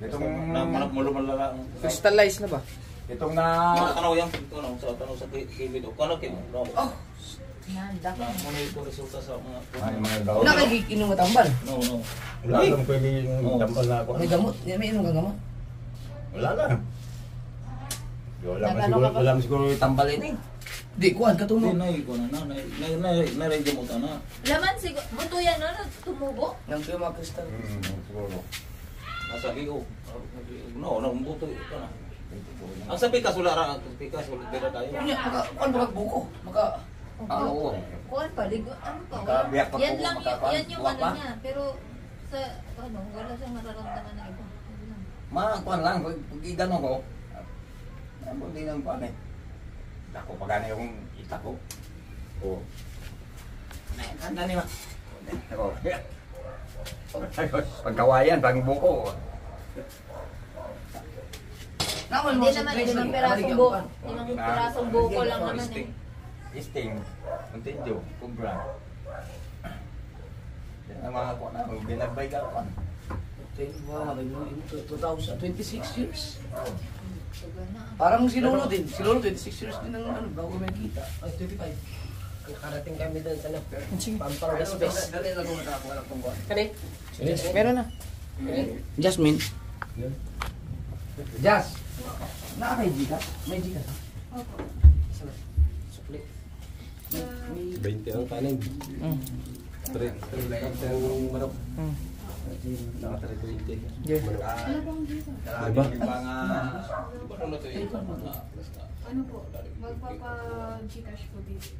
Itong... Malala. Crystallize na ba? Itong na... Ano yan? Ano sa TV do? Ano kin? Oh. Muna ito resulta sa mga... Ay, mga daw. Wala kay inom nga tambal. No. Wala lang pwede yung tambal na ako. May gamot. May inom ka gamot. Wala lang. Wala man siguro yung tambal ini. Di, kuhan ka tumo. Nay ko na. Naready mo ta na. Laman siguro, buto yan na, tumubo. Nang kayo mga kristal. Siguro. Nasa iyo. No, buto ito na. Ang sa pikas wala ra, pikas wala dira tayo. Kuhan ba buko? Maka... Oo. Kuhan pa, ligo, ano pa, Kabiyak pa yan po, lang makakuan. yan yung Buwak ano pa. niya, pero sa, ano, wala siyang nararamdaman na iba. Makakuan lang, pag igano ko, hindi nang kuan eh. Ako pa gani yung ita ko. Oo. Handa ni ma. Ako. Pagkawayan, pag buko. Hindi naman, limang pirasong buko lang naman eh. Sting, Montejo, Cobra. Yan ang mga kuan na, binagbay ka kuan. 26 years. Parang si Lolo din. Si Lolo 26 years din ang ano, bago may kita. Ay, 25. Karating kami doon sa Pampanga Space. Dali lang kung nakakuha ng tungkuan. Kani? Meron na. Jasmine. Jas. Nakakay Gika? May Gika ka? Opo. Supli. 20 ang kanin. 3 ang manok. Naka 320. Diba? Ano po? Magpapa-Gcash po dito.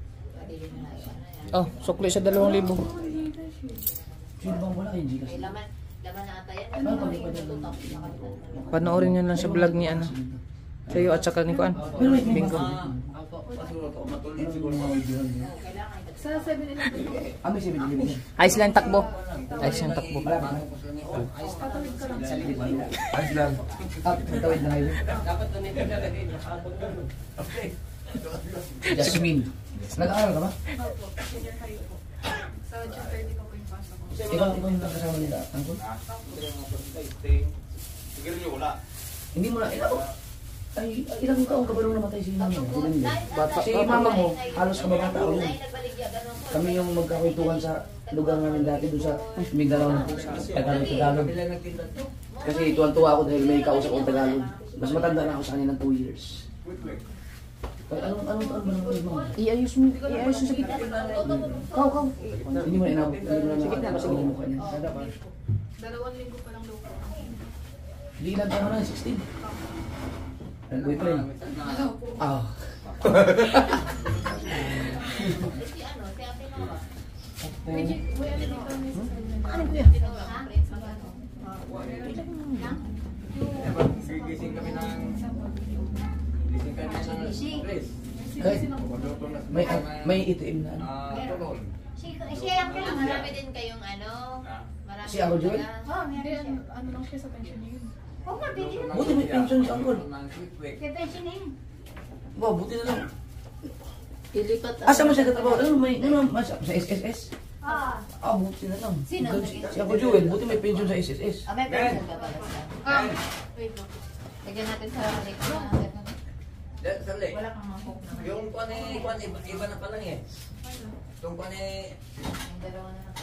Oh, sukli sa 2,000. Sino bang wala kayong Gika? May laman na ata yan. Panoorin nyo lang sa vlog ni ano. Sa'yo at saka ni Kuan. Bingo. Sa 7-Eleven. May 7-Eleven yan. Ayos lang takbo. Ayos lang takbo. Tatawid ka lang. Ayos lang. Tawid na kayo. Jasmine. Nag-aaral ka ba? Opo. Senior high po. Sa June 30 po yung pasok ko. Ikaw yung nakasama nila, Angkol? Siguro niyo wala. Hindi mo na, ay, ilang taong ka ba nung namatay si mama mo? Bata. Si mama mo, halos kababata ako yun. Nagbaligya, ganun po. Kami yung magkakwentuhan sa lugar namin dati doon sa Mindanao na Tagalog. Kasi tuwan-tuwa ako dahil may kausap akong Tagalog. Mas matanda na ako sa kanilang 2 years. Anong taon ba nang mama? Iayos mo sa gitna. Kau. Hindi mo na inabot. Hindi mo na nakakasama yung mukha niya. 2 linggo pa lang daw po. Hindi ilang taon na, 16. Ang boyfriend. Ah. Si ano, si Ate Nora. May ano dito kami sa kanya. Ano kuya? Gising kami ng... May itim na ano. tulon. Siya ko lang. Marami din kayong ano. Marami Si Uncle Joel? Oh, meron. Ano lang siya sa pension niya yun. Oo nga, pwede naman. Buti may pension si Angkol. Kaya pension na yun. Ba, buti na lang. Ilipat. Asa mo siya tatrabaho? Sa SSS? Ah. Buti na lang. Sino? Si Uncle Joel, buti may pension sa SSS. May pension ka pala siya. Wait lang. Lagyan natin sa link na. Sali. Wala kang mahok na. Yung kuan iba na pala eh. Yung kuan Yung dalawa na lang.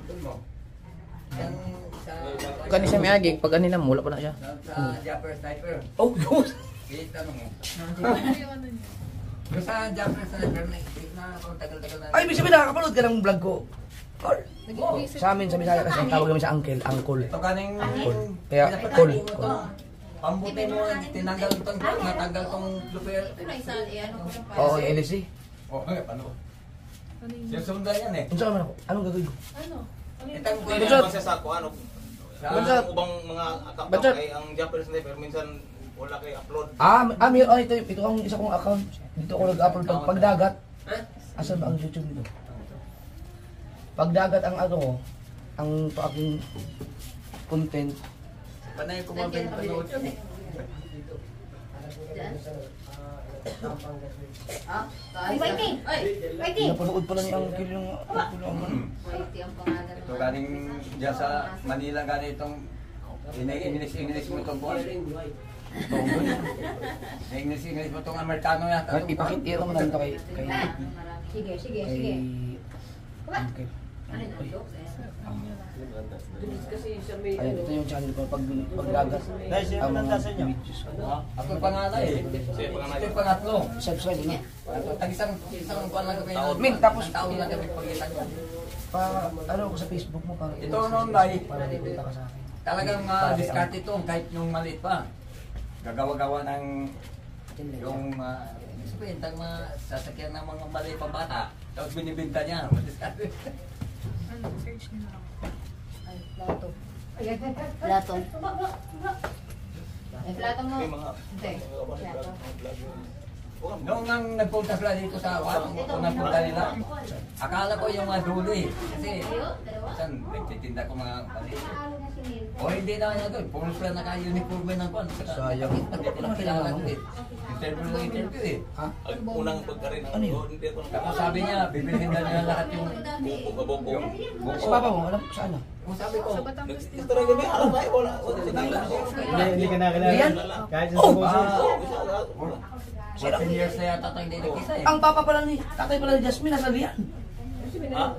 Yung mo. Yung sa... Kani sa miagig, pag anila mula pa na siya. Sa Japper Sniper. Oh, God! Kita mo. Ano yung ano niya? Yung sa Japper Sniper na kung tagal-tagal na. Ay, ibig sabihin nakakapanood ka ng vlog ko. Or, sa amin, sa Bisaya kasi ang tawag namin sa uncle. Ito kaning... Kaya, call. Pambuti mo, tinanggal itong natanggal itong lupir. Ito na isa, ano ko lang Oo, yung LSC. Oo, paano? Ano yung... Yung sundan yan eh. Kung saan man ako, anong gagawin ko? Ano? Itang Pwede Bansat. naman siya sa ano. Sa Bansat. ubang mga account Bansat. kay ang Japanese sniper minsan wala kay upload. Ito ang isa kong account. Dito ako nag-upload pag dagat. Asan ba ang YouTube nito? Pag dagat ang ano ko, ang aking content. Panay ko mabenta nood yun eh. Ay, waiting! Waiting! Napanood pala niya ang kill yung Whitey ang pangalan. Ito galing dyan sa Manila, galing itong English mo itong buwan. English mo itong Amerikano yata. Ipakita mo lang ito kay Sige, sige, kay sige. kay Ayan, ito yung channel ko pag dagat. Ang mga videos ko. Ako yung pangalan eh. Ito yung pangatlo. Subscribe niya. Tag-isang buwan lang kami. Min, tapos Taon lang kami pagitan ko. ano ako sa Facebook mo para Ito noon live. para dito ka sa akin. Talagang discard ito kahit yung maliit pa. Gagawa-gawa ng yung sabihin, sasakyan ng mga maliit pa bata. Tapos binibinta niya. Discard. Ay, plato. Plato. Ay, plato mo. May mga Hindi. Plato. Noong ang nagpunta sila dito sa Awan, kung nagpunta nila, akala ko yung dulo eh. Kasi, saan, nagtitinda ko mga maliit. O hindi na nga doon, puro sila naka-uniforme ng kwan. Sayang. Hindi ko lang kailangan ko eh. Interview ng interview eh. Ha? ang unang pagkarin ng Ano yun? hindi ko Tapos sabi niya, bibilhin na niya lahat yung buko. Si Papa mo, alam ko saan na? Kung sabi ko, Ito rin kami, alam tayo, wala. Hindi ka nakilala. Rian? Kahit sa Oh! puso. 7 years na yata tayo hindi nakita eh. Ang papa pala ni, tatay pala ni Jasmine, nasa Lian.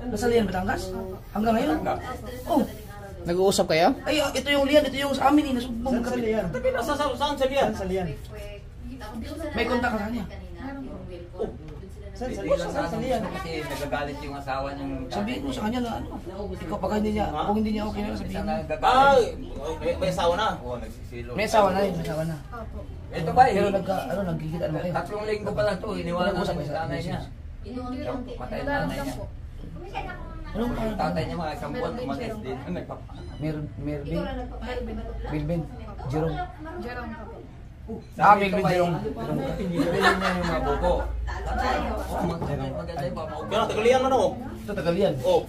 Nasa Lian, Batangas? Hanggang ngayon? Oh, Nag-uusap kayo? ay, ito yung Lian, ito yung sa amin eh, nasubong Saan sa kami. liyan? Saan sa liyan? Saan sa liyan? May kontak ka sa kanya. Saan sa Hindi liyan? lang Saan sa liyan? kasi nagagalit yung asawa niyang Sabihin mo sa kanya na ano, ikaw pag hindi niya, kung hindi niya okay na sabihin isang mo. nagagalit. May asawa na. Oo, nagsisilo. May asawa na yun, may asawa na. Ito ba eh? Pero nagkikita naman kayo. 3 linggo pa lang to, iniwala na sa nanay niya. Matay na nanay niya. Anong Yung tatay niya mga isang buwan umalis dito nagpapa. Mervin? Bilbin? Jerome? Sabi Melvin ko ba Jerome. Bibili niya yung mga buko. Maganda yung pamukha. Kaya tagalian mo na mo. Ito, Tagalian. Oh.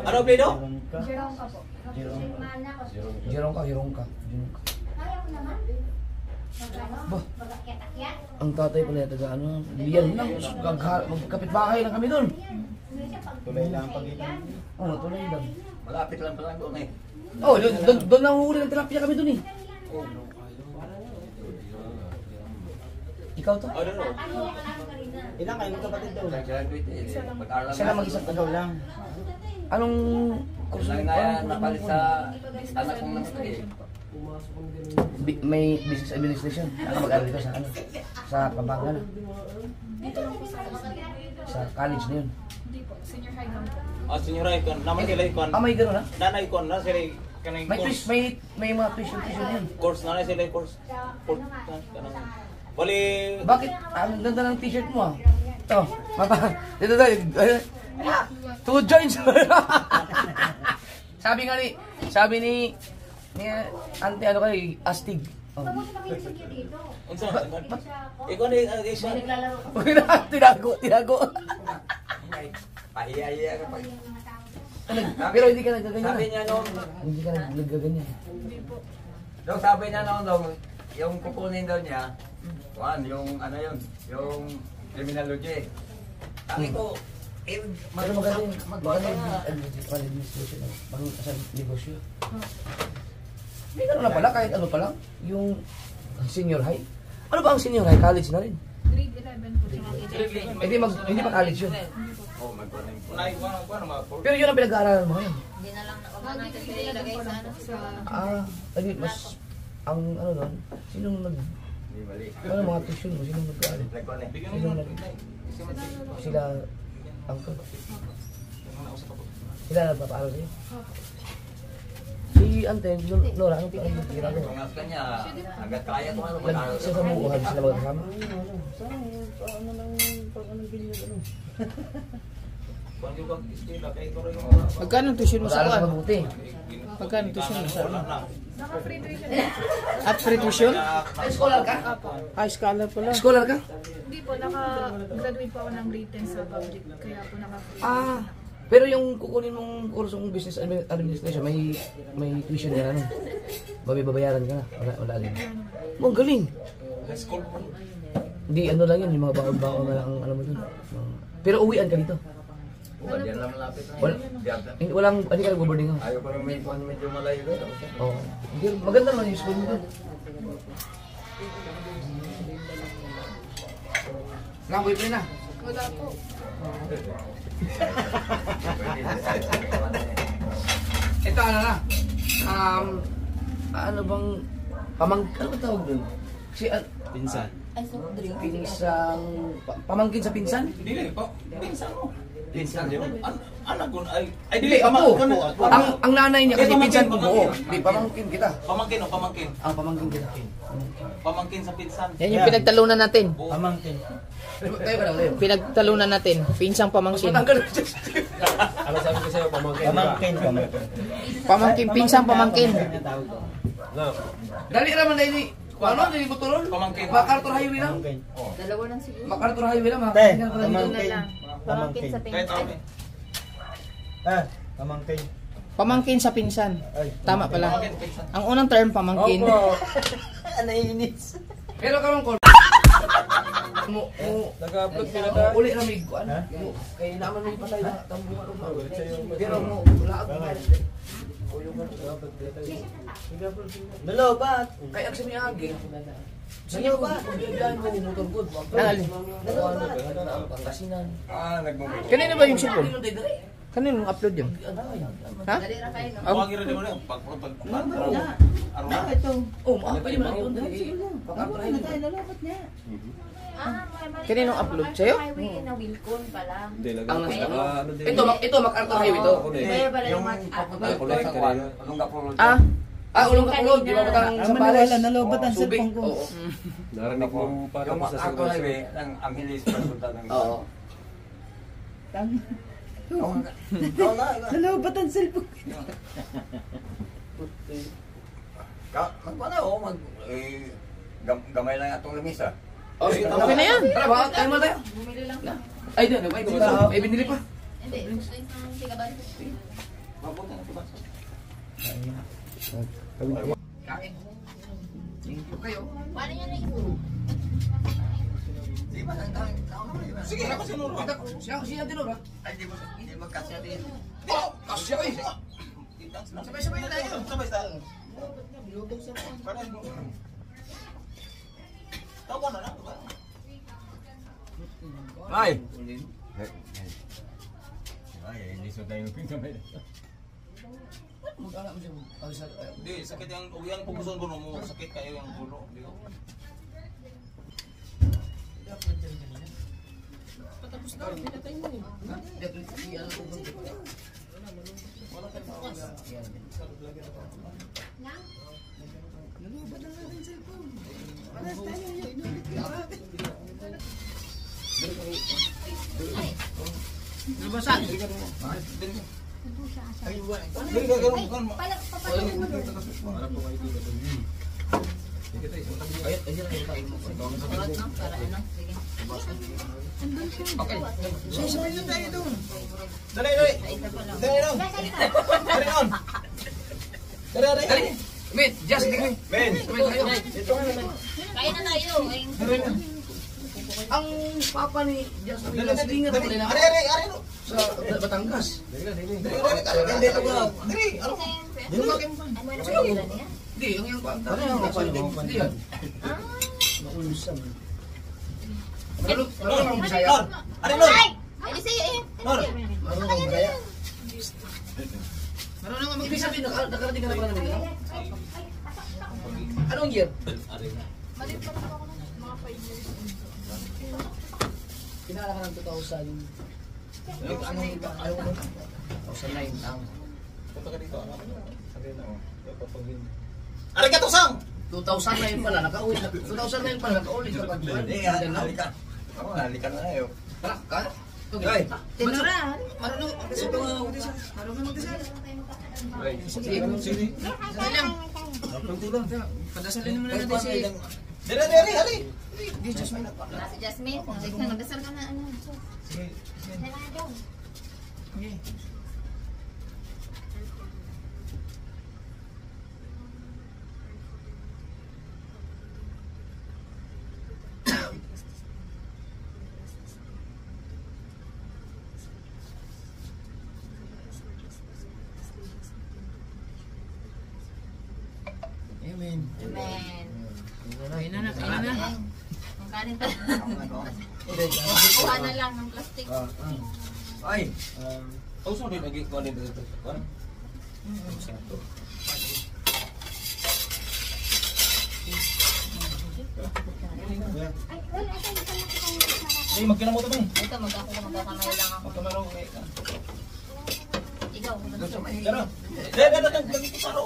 Ano apelido? Jerome ka. Bah, ang tatay pala taga ano, Lian lang, magkapit bahay lang kami doon. Tulay lang ang pagitan. Oo, tuloy lang. Malapit lang pala doon eh. Oh, doon lang huli ng tilapia kami doon eh. Ikaw to? I don't know. Ilang kayo magkapatid daw? Nag-graduate eh. Mag-aral Siya lang mag-isang Ikaw lang. Anong kurso? Lang na napalit sa anak kong namatay eh. May business administration. Nakamag-aral dito sa ano? Sa Pampanga na. Sa college na yun. Senior high kon, naman sila ikon. May gano'n na? Nanay kon na sila kanang May course. may mga tuition na yun. Course na sila course. Bali, Bakit? Ang ganda ng t-shirt mo ah. Ito, mapa. Dito tayo. Two joints. sabi ni ante ano kay Astig. Oh. unsa? Ikaw ni Asia. Tinago. Pahiya-hiya ka pa. Pero hindi ka nagaganyan. Sabi niya noon, Hindi ka nagaganyan. daw sabi niya noon daw, yung kukunin daw niya, yung ano yun, yung criminology. Sabi ko, Magaling mag-ano administration. Sa negosyo. Hindi ka na pala, kahit ano pa lang. Yung senior high. Ano ba ang senior high? College na rin. Grade 11 po siya. Hindi pa college yun. Oh, mag-kunin ko. Nay ko mga Pero yun ang pinag-aaralan mo ngayon. Hindi na lang, wag na natin sila ilagay sa ano. Mas, ang ano nun, sinong Hindi mali. ano mga tuition mo, sinong nag-aaral? Nagkunin. Sinong sila, angko. Sila nagpapaaral sa'yo. Si Ante, Nora, anong ginagawa? Kung as kanya, hanggat kaya ko ano, mag-aral Sa sabuhan sila magkasama. Kuan yung kag eskwela kay ito rin. Magkano tuition mo sa Mag-aaral ka kuan? mabuti. Magkano tuition mo sa ano? Naka-free tuition. At free tuition? Ay, scholar ka? Ah, scholar pala. Scholar ka? Hindi po, naka-graduate po ako ng written sa public. Kaya po naka-free. Ah, pero yung kukunin mong kursong business administration, may tuition yan, ano? Babayaran ka na. Wala din. Oh, galing. High school po. Hindi, ano lang yun, yung mga baon-baon na lang ang alam mo dun. Pero uwian ka dito. Diyan lang malapit na. Wala, hindi ka nag-boarding ka. Ayaw ko rin medyo malayo doon. Oo. Hindi, maganda naman yung school mo dun. Boyfriend na. Wala po. Ito ano na. Ano bang ano ba tawag dun? Pinsan. Ay, soft drink. Pamangkin sa pinsan? Dili po. Pinsan mo. Pinsan yun. Anak ko ay Dili, ako. Ang nanay niya kasi pinsan ko buo. Di, pamangkin kita. Pamangkin o pamangkin. Pamangkin kita. Pamangkin sa pinsan. Yan yung pinagtalunan natin. Pamangkin. Tayo ka lang, tayo. Pinagtalunan natin. Pinsang pamangkin. Ano sabi ko sa'yo, pamangkin? Pamangkin. Pamangkin, pinsang pamangkin. No. Dali naman na ini. Ano, dali Butulon? Pamangkin. MacArthur Highway lang. Dalawa lang siguro. MacArthur Highway lang. Te, Pamangkin. pamangkin. Pamangkin sa Kahit pinsan. ako. Pamangkin. Pamangkin sa pinsan. Ay. Tama pala. Pamangkin pinsan. Ang unang term, pamangkin. Naiinis. Pero karon ko. Nag-upload ka na tayo. Uli na may kuan. Kay naman may patay na tambuhan ko. Pero mo wala ako. Dalo ba? Kay ang simi agi. Sige ba? Biyahan mo motor good. Nangali. Pangasinan. Nagmumulong. Kanino ba yung cellphone? Kanino upload yun? Ha? Dali ra kayo, no? Huwag rin naman yun. Pag Aruna. Oh, pwede man yun. MacArthur Highway. Kanino upload? Sa'yo? Highway na Wilcon pala. Hindi, Ang ano din. ito MacArthur Highway to. Kaya pala yung Papunta ko lang sa kwan. Anong kapulod? Ulong kapulod, di ba batang sa Pales? nalobat ang Subic. cellphone ko. Oo. Narinig mo parang Yung sa MacArthur sagot Highway, ang Angeles papunta ng... Oo. Nalobat ang cellphone. Gamay lang atong lamisa. Okay na yan. Tara ba? Tayo mo tayo. Bumili lang. Ay, doon. May binili pa. Hindi, gusto yung sigaban. Mabuti na diba? Kain. Thank you kayo. Paano yan eh? Sige, ako sinuro. Siya din ba? Ay, di magkasya din. Oh, kasya eh. Sabay-sabay na tayo. Sabay tayo. Tawa na lang. Ay! Ay, hindi so tayo pinamay. Hindi, sakit yung pupuson ko mo. Sakit kayo yung gulo. Patapos na, pinatay mo eh. Lubasan. Wait, just tingin. Men! Kaya na tayo. Ang papa ni Jasmine Laslinga na pala na sa Batangas. Hindi, yung yung panta. Hindi yan. Naulusam. Marunong ang Bisaya. Ay, sa'yo eh. Marunong ang Bisaya. Marunong ang ibig sabihin, nakarating ka na pala namin. Anong year? Pinala ka ng 2000. Ano yung 2009 ang Aray ka tusang! 2009 pala, nakauwi na. 2009 pala, nakauwi ka pag Hindi, halika. Oo, halika na tayo. Tara, ka? Okay. Tinura. Marunong. Ito nga ako din siya. Marunong mag-isa. Sige. Sige lang. Pagtulang. Padasalin mo na natin si... Dali. Hindi, Jasmine. Si Jasmine. Nagdasal ka na ano. Sige. Okay. Amen. Amen. Kain na. Ang kanin pa. Kuha na lang ng plastic. Ay, Oh, sorry, lagi ko din dito. Kan? Ay, magkina mo ito bang? Ito, magkakamay lang ako. Ikaw, Tara. Lagi ko saro.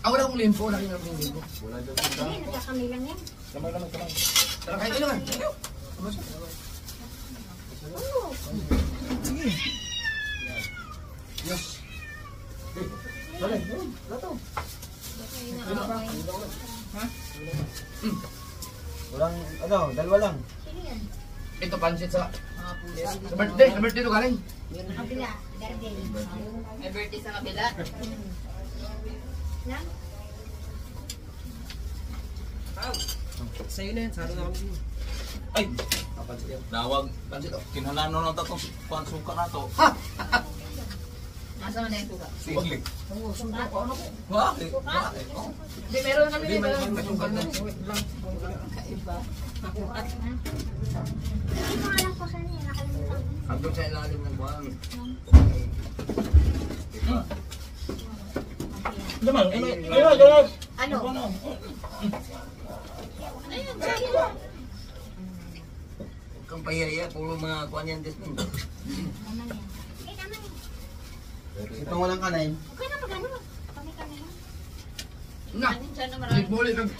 Wala akong limpo. Laki na akong limpo. nagkakamay lang yan. Kamay. Tara, kain na naman. Sige. Yes. Walang, ano, dalawa lang. Ito pansit sa birthday. Sa birthday ito galing. May birthday sa kabila. Sa'yo na yan, saro na kami. Ay, Pansit yan. nawag. Pansit oh. Kinhanano na to pansuka na to. Nasa mo na yung suka? Sige. Suka ko, ano ko? Bakit? Hindi, meron kami Hindi, dito. may kasungkal na. Kaiba. hanggang sa ilalim ng buwan. Naman, Ano? ano? Ayun, sa'yo. Huwag kang pahiya, puro mga kuwan yan, Desmond. Itong walang kanin. Na. Siya na marami. Balik nag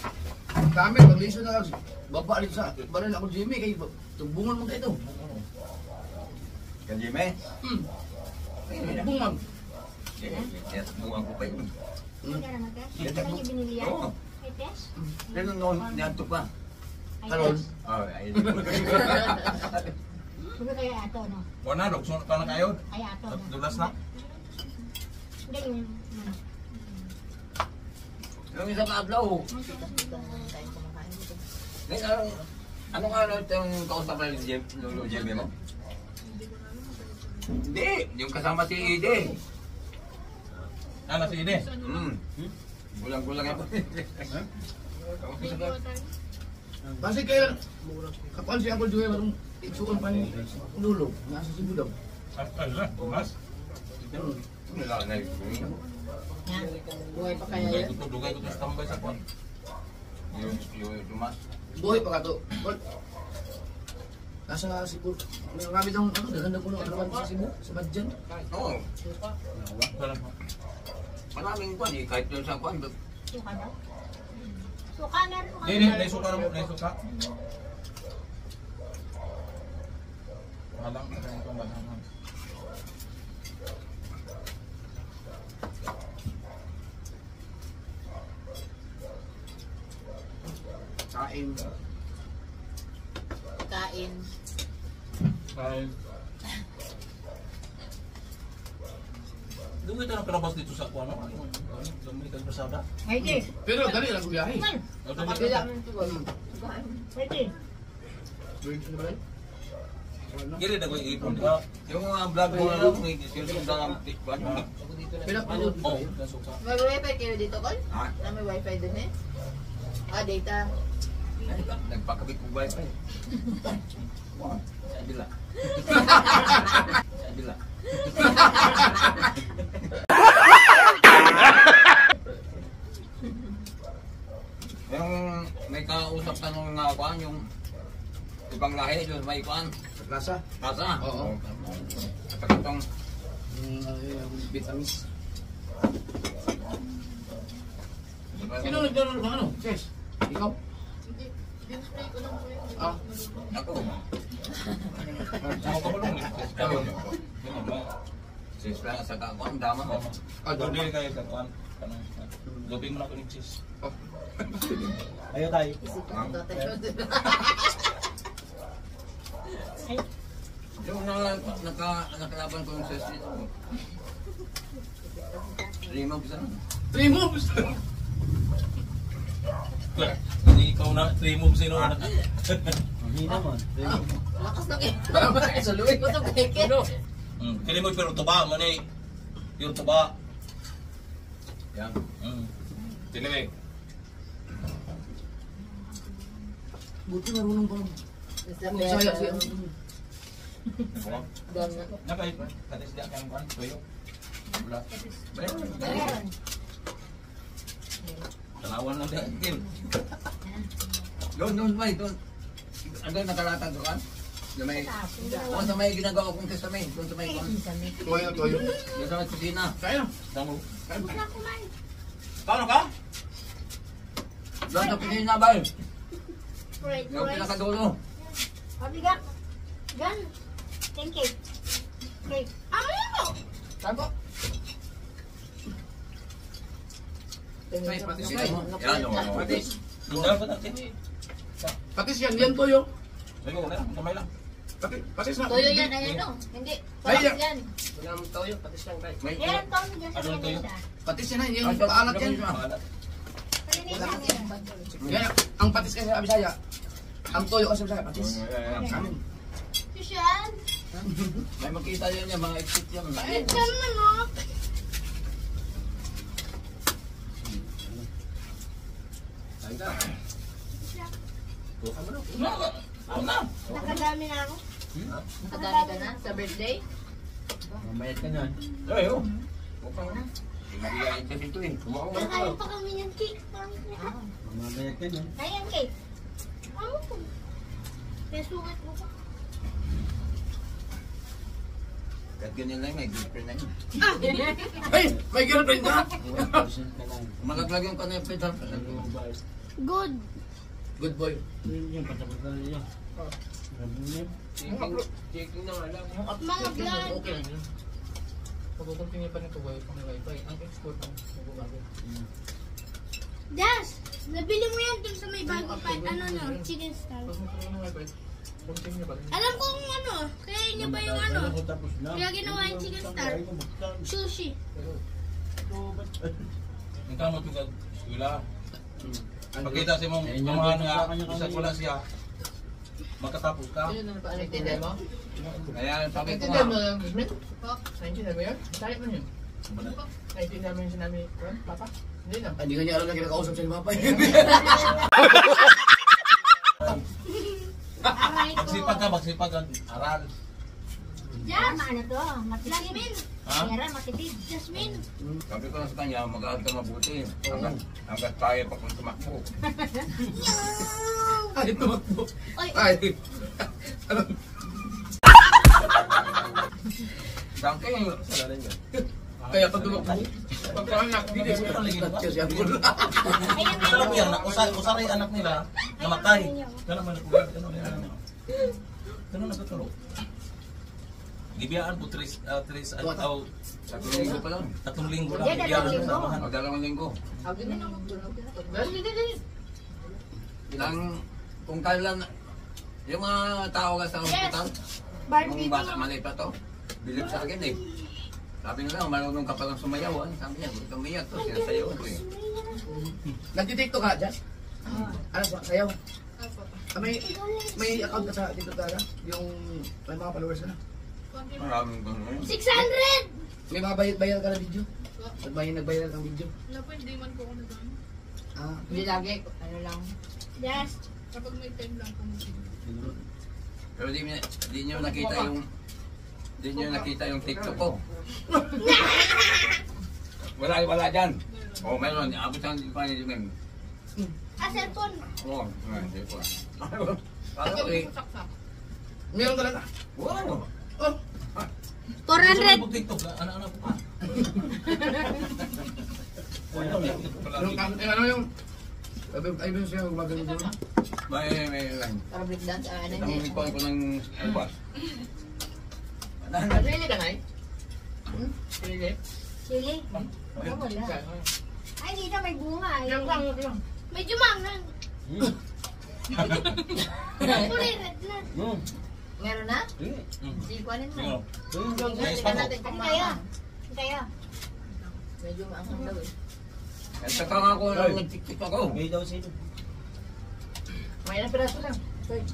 kami magliso na baba dito sa baril ako Jimmy kay tubungan mo kayo. Kan Jimmy? Tubungan. Yes, buwan ko pa yun. Oo. Ganun noon, niyanto pa. Karon. Oh, ayun. Wala, lukso pa na kayo. Dulas na. Yung isang adlaw. Ngayon, anong araw itong kausap na Lolo Jimmy mo? Hindi, yung kasama si Ide. Ano si Ide? Gulang-gulang ako. Kasi kaya kapan si Uncle Joey marong isuon pa ni Lolo nasa Cebu daw. Ala, bumas. Wala na yun. Buhay pa kaya Dugay yun? ko to tambay sa kwan. Yung dumas. Buhay pa ka to. But, nasa Cebu. May marami daw ano daghan ko ng ano sa Cebu sa Badjan. Oo. Wala. Maraming kwan eh, kahit doon sa kwan. Suka meron ka. Hindi, suka na mo, suka. Malang ka rin itong banahan. Kain. Kain. Kain. Doon kita nakalabas dito sa kuwan, no? Doon kita bersada. Pero dali lang biyahe. Kabila mo ito ba? Kiri na ko ipon ka. Yung mga vlog mo na lang, may sinusundan ang tikban. Pinapanood Oh, ko. nasuka. May wifi kayo dito, Col? Ha? Na may wifi dun eh? Data. Nagpakabit ko wifi. Sabila. Sabila. Yung may kausap na nung nga kuhan, yung ibang lahi, yung may kuhan, Lasa. kasa. Oo. At itong Vitamins. Sino nagdaro ng ano? Ses. Ikaw? Display ko lang po yun. Ah. ako. Ako ka lang. Sis lang sa kakuan, dama mo. Doon din kayo kakuan. Lubing mo na ko ng cheese. Ayaw tayo. Isip ko ito, tayo. Yung nakalaban ko yung sis. 3 months na. 3 moves! Hindi ikaw na 3 moves sino na. Hindi naman. Lakas na kayo. Sa luwi. Ito keke. Kini mo pero tuba mo ni. Yung tuba. Yan. Tinawag. Buti marunong pa. Basta Saya siya. Nakay katis dia kan kan tuyo. Wala. Tanawan lang din. Doon, may, doon. Ano nakalatag doon? Doon may, doon sa may ginagawa kong kasama doon sa may Toyo. doon sa may kusina. Kaya. Damo. Paano ka? Doon sa kusina ba? Yung pinakadulo. Obiga. Gan. Thank you. Okay. Ano? Saan po? May patis yan. Yan, o. Patis. Dapat pa natin. Patis yan toyo. Lagi wala, kamay lang. Patis na. Toyo yan, ayan o. Hindi. Ay, Patis yan. Walang toyo, patis lang tayo. May, Yan to niya sa Ano to yun? kanila. Patis yan, yung paalat yan. Kaya, ang patis kasi sa Bisaya. Ang toyo kasi sa Bisaya, patis. Amin. Susan. may makita yan yung mga exit yan. Susan mo no. Nakadami na ako. Nakadami ka na sa birthday. Mamayat ka niyan. Ay, oh. Mukhang na. Mahihain kasi ito eh. Nakain pa kami ng cake. Mamayat ka niyan. Ayan cake. Ano po? Kaya sukat mo pa. Kahit ganyan lang, may girlfriend na yun. Ay, may girlfriend ka! Malaglagyan ka na yung pedal. Good. Good boy. Yung patapos na rin yan. Checking na nga lang. Mga vlog. Okay. Pagkukuntingin pa nito, wifi pang wifi. Ang export ang nagbabago. Das, nabili mo yan dun sa may bago pa. Ano no? Chicken star. Tapos mo ng wifi. Continue ba? Alam ko kung ano. Kaya niya ba yung ano? Tapos na. Kaya ginawa yung chicken star. Sushi. Ang kamot yung wala. Pagkita si mong pamahan nga, isa wala siya. Magkatapos ka. Naintindihan mo? Kaya sabi ko Naintindihan mo nga. yung Smith? Naintindihan mo yun? Sayang mo yun? Naintindihan mo yung sinabi ko? Papa? Hindi na. Hindi ka niya alam na kinakausap siya ni Papa. Aray ko. Magsipag ka, aral. Jas, ano to? Jasmine. Ha? Meron, matipid. Jasmine. Sabi ko na sa kanya, mag-aaral ka mabuti. Hanggat kaya pa kung tumakbo. Ay, tumakbo. Oy. Ay. Sangke, Kaya pag tumakbo, pagkaanak, hindi ko na siya siya. Ayan, Alam mo yan, usaray anak nila, namatay. Ganun man ako, ganun nagkatulog. Gibiyaan po 3 ataw, 3 linggo pa lang. 3 linggo lang. Yeah, Gibiyaan 2 linggo. sa samahan. O 2 linggo. Ilang, kung kailan, yung mga tao ka sa hospital, Barbie. yung bata maliit pa to, bilip sa akin eh. Sabi nila, marunong ka palang sumayaw. Sabi niya, huwag kang umiyak to, sinasayaw ko eh. Nagtitiktok ka, Jess? Ano ba? Sayaw? May account ka sa TikTok talaga? Yung may mga followers na? Maraming ganun. 600! May mga bayad ka na video? Nagbayad ng video? Wala po, hindi man po ako nag-ano. Ah, Hindi lagi. Ano lang. Yes. Kapag may time lang po. Pero di nyo nakita yung, di nyo nakita yung TikTok ko. Wala dyan. O, meron. Abot ang di pa niyo yung Cellphone. Oo, hindi po. Parang eh, Saksak. meron talaga. wow. Oh, 400. Sa TikTok, anak-anak ko pa. yung ano yung... Ay, ba siya gumagano doon? May lang. Para breakdance, ano Itang yun? ikuan ko ng ubas. Pili ka na eh. Pili. Chili. Wala wala. Ay, dito may bunga. Yan lang. Medyo mangang. Kulay red na. Meron na? Sige. Sige, kuhanin Sige. mo. May Tingnan spam. natin kung Ano kaya? maanghang. Ano kaya? Medyo maanghang daw eh. At saka nga ako nang nagtiktik ako. May daw sino. May ilang piraso lang.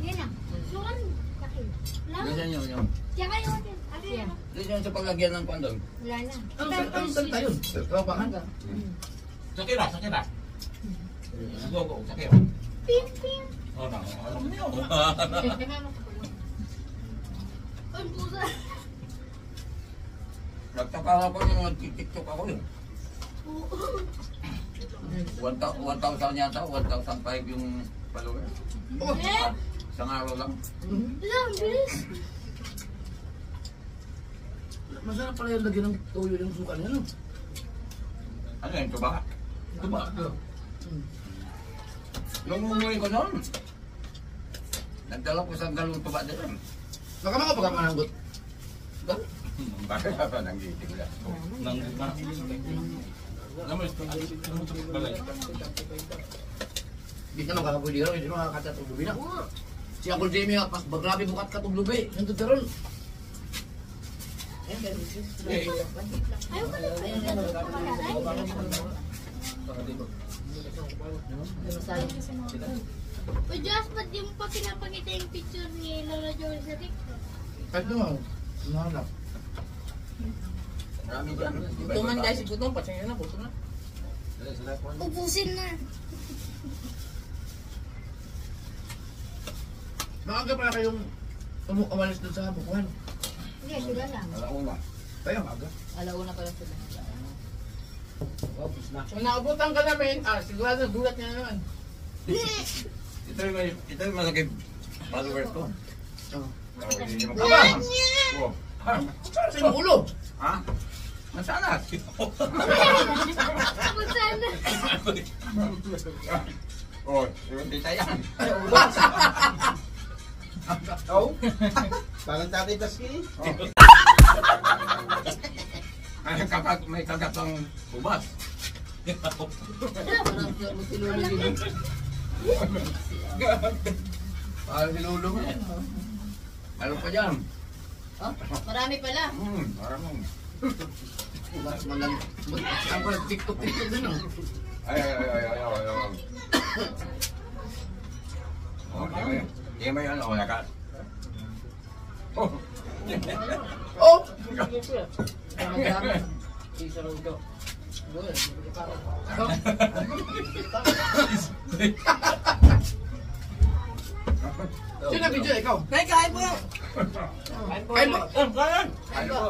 Yan na. Yung ano? Laki. Wala. Ganyan yun. Tsaka yung atin. Ano yan? Ganyan sa paglagyan ng kondom. Wala na. Ang salita yun. Kapangan ka. Sakira, sakira. Go, go, sakira. Pim, pim. Oh, no. Alam mo yun. Ang pusa. Nagtaka ako yung nagtitiktok ako yun. 1,000 yata, 1,005 yung followers. Eh? Isang araw lang. Wala, ang bilis. Masarap pala yung lagyan ng toyo yung suka niya, no? Ano yun, tuba? Tuba. Nung umuwi ko noon, nagdala ko sa galong tuba din. Nakama ko pagkamananggot. Bakit pa nanggiting lang? Nang naman tumutok balay. Di naman kakapuli rin, hindi naman kakata itong lubi na. Si Uncle Jamie nga, pas grabe bukat ka itong lubi. Nandun ka ron. Ayaw ka na. Uy, Josh, ba't di mo pa pinapakita yung picture ni Lola Jolie sa TikTok? Kahit naman, nahanap. Marami dyan. Tuman dahil si Putong, patsingin na, puto na. Ubusin na. Maaga pala kayong umalis doon sa bukuhan. Hindi, sila lang. Alauna. Kaya maaga. Alauna pala sila. Kung naabutan ka namin, sigurado gulat niya naman. Ito yung malaki followers ko. Oh. Hindi mo Aba! Oh. Sa yung ulo! Ha? Masanas. Ako sana. Oh, hindi tayo. Oh? Parang tatay Taski. May kagat ang bubas. Parang magsiluli din. Parang sinulo mo. Ano pa dyan? Oh, marami pala. Marami. Mas malang... Ang pala, TikTok din, no? Ay. Oh, di may ano, nakat. Oh. Oh! Isa raw ito. Sino video, ikaw? Kain po! Kain mo! Ano po?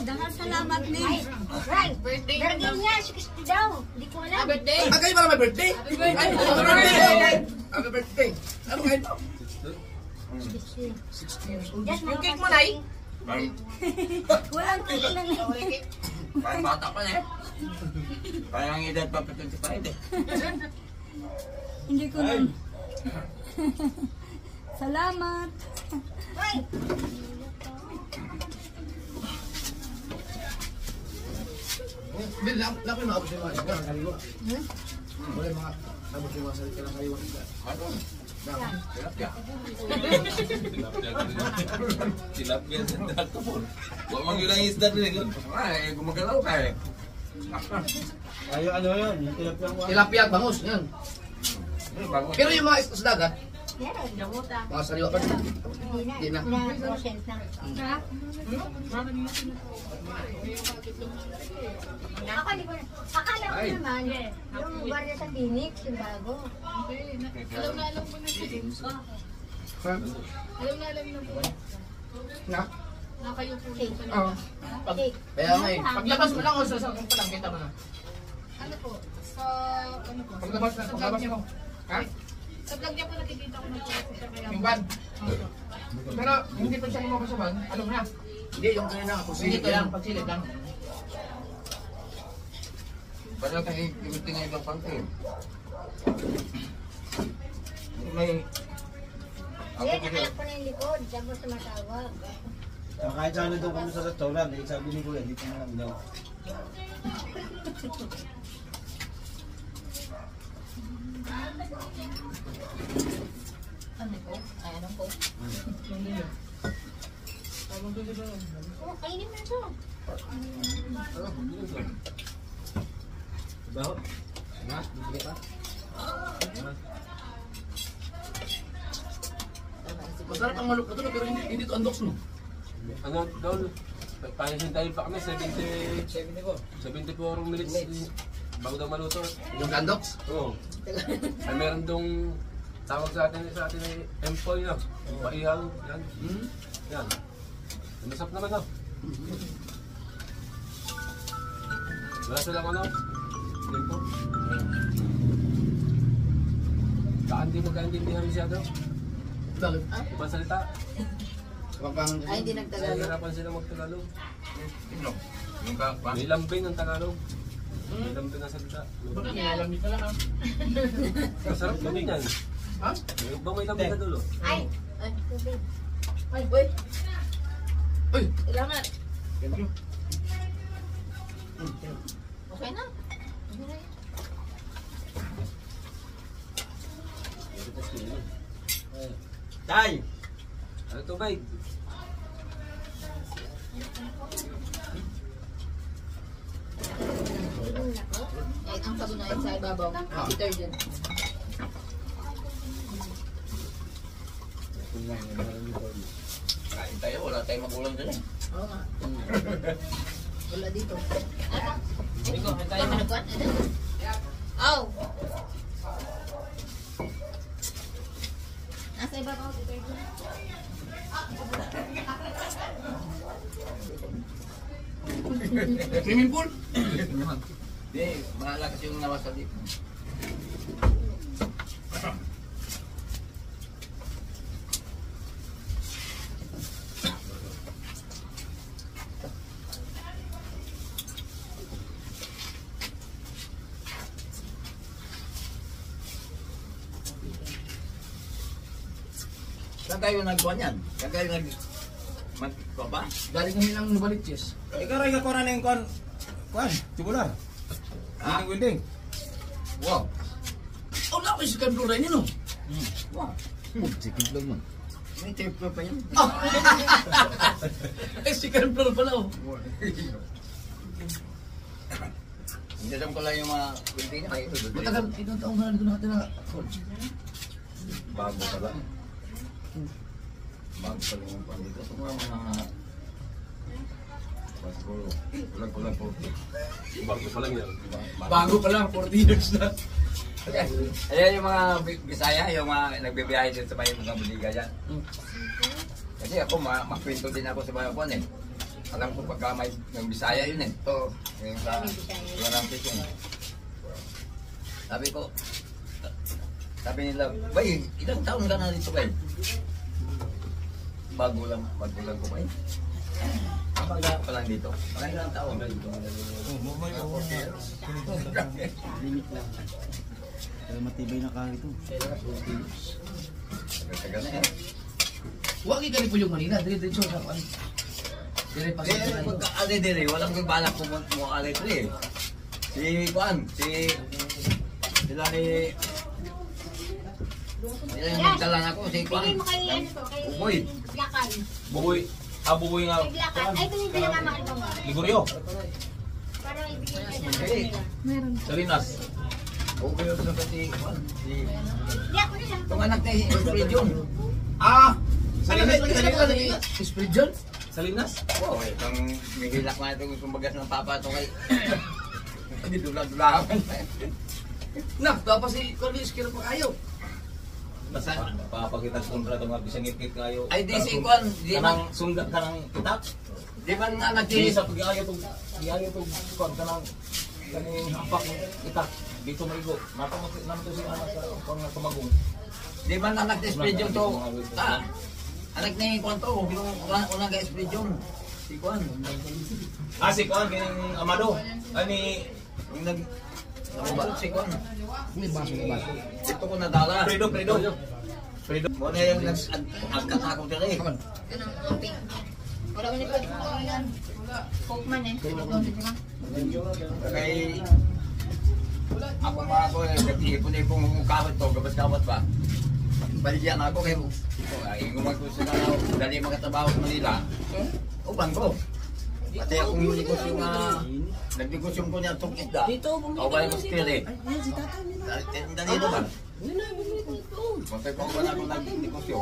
Dangan salamat ni. Right. Birthday Birthday niya, 60 daw. Hindi ko alam. Birthday! Kayo pala may birthday? Happy birthday! Happy birthday! Happy birthday! Ano kayo to? 60 years old. Yung cake mo, Nay? Walang cake lang. Parang bata pa eh. Parang ang edad pa 25 eh. Hindi ko na. Salamat. Hindi, lako yung maabot yung mga isda ng kaliwa. Wala yung mga abot yung mga salita ng kaliwa isda. Ano? Tilapia. Tilapia sa dato po. Huwag mag-ilang isda rin. Ay, gumagalaw ka eh. Ayo ano yun? Yung tilapia mo. Tilapia at bangus, yan. Pero yung mga isda sa dagat, mga saliwa pa rin. Hindi na. Ako hindi ko na. Akala ko naman, yung guardia sa Phoenix, yung bago. Alam na alam mo na si James. Ha? Alam na alam mo na. Na? Na kayo po Cake. sa Oo. Cake. Kaya nga eh. Paglabas mo lang o sa sakong pa lang, kita mo na. Ano po? Sa ano po? Paglabas na, Sa vlog paglabas niya mo. po. Ha? Sa vlog niya po nakikita ko nag-post siya kaya. Yung van. Opo. Pero hindi pa siya lumabas sa van, alam na. Hindi, yung kanina nga, pagsilid lang, pagsilid lang. Parang kasi kimiting nga ibang pangkin. May Yan, nakalak pa na yung likod. Tapos tumatawag. Kahit sana doon kami sa restaurant, eh, sabi ni Kuya, dito na lang daw. Ano po? Ay, anong po? Oh, kainin mo na ito. Baho? Masarap ang manok na ito, pero hindi ito undox, no? Ano, Dol? Pahintayin pa kami, 74 minutes bago daw maluto. Yung undox? Oo. Ay meron dong tawag sa atin ay employ na. Paihaw, yan. Yan. Masap naman daw. Wala silang ano? Tempo. Kaandi magkaintindihan masyado. Bakit? Ibang salita. Ay, hindi nagtagalog. Nahihirapan sila mag-Tagalog. Sino? Yung ka, May lambing ang Tagalog. May lambing ang salita. Alam ka lang, ha? Masarap naman yan. Ha? Ba may lambing na dulo? Ay, Ay, tubig. ay, boy. Uy! Kailangan. Thank you. Okay na. Okay na yan. Tay! Ano to, bay? Ay, ang sabon na yun sa ibabaw. Detergent. kain tayo, wala tayong magulang dyan eh. Oo nga. Wala dito. Ay, managwan? Aw! Nasa ibabaw, detergent. Swimming pool? Hindi, malakas yung nawasa dito. Saan tayo nagkuhan yan? Saan tayo magpapa? Galing kami ng Novaliches. Ikaw rin ako na yung kuhan. Kuhan, tubular. Ha? Winding. Wow. Oh, na ako yung second floor rin yun, no? Wow. Second floor mo. May tape pa yan. Eh, second floor pala, oh. Hindi alam ko lang yung mga building niya. Ay, ito, Matagal, itong taong ka na dito nakatira. bago pa lang. Bago pa lang yung pandito. Ito mga siguro, kulang po. Bago pa lang yan. Bago pa lang, 40 years na. Ayan yung mga Bisaya, yung mga nagbibiyahe din sa bayan mga buliga yan. Kasi ako, makwento din ako sa bayan ko eh. Alam ko pagka may ng Bisaya yun eh. Oo. Yung sa walang yun. Sabi nila, bay, ilang taon ka na dito bay? Bago lang ko bay. Kapag pa lang dito, mga ilang taon. Limit lang. Kaya matibay na kaya ito. Tagal na yan. Huwag ikali po yung Manila, dire-diretso sa ano. Dire pa sa Kaya pagka-ali dire, walang balak ko mo ali dire. Si Juan, sila ni sila yung magtalang ako, si Juan. Tingin mo kay ano to, kay Uboy. Lakay. Buboy nga. Kay Lakay. Ay, ito hindi na naman ito mo. Liguryo. Para ibigay ka sa Hey. Meron. Salinas. Okay yung sa si Juan. Hindi ako na lang. Itong anak ni Espiridion. Salinas. Spirit John? Salinas. Wow, itong may hilak na itong sumbagas ng papa ito kay. Hindi dula-dulakan. Nak, tapos si Corliss, kira pa kayo. Basta papakita sa kontrato nga bisang ngit kayo. Ay di si Juan, di man Kanang sundan kanang kitak. di man anak Di ni sa pag-ayaw tong kon kanang kaning hampak ng itak dito maigo. Naman to si anak sa pangkamagong. di man anak ni Espiridion to. Ah. Anak ni Juan to, unang kay Espiridion. Si Juan. Si Kuan kining Amado. Ani Yung nagbalot si Juan. May baso na baso. Ito ko nadala. Fredo. Muna yung nag-agkat ako dito eh. Yan ang amping. Wala man ito. Yan. Coke man eh. Kay ako mga ako, nag-iipon-ipon yung kawat to, gabas-kawat pa. Baligyan ako kay ingumag ko sila na dali magkatrabaho sa Manila. Uban ko. Pati akong negosyo nga, nag-negosyo ko niya itong isda. O ba yung spiri? Dito ba? Matay pa ko na ako nag-negosyo.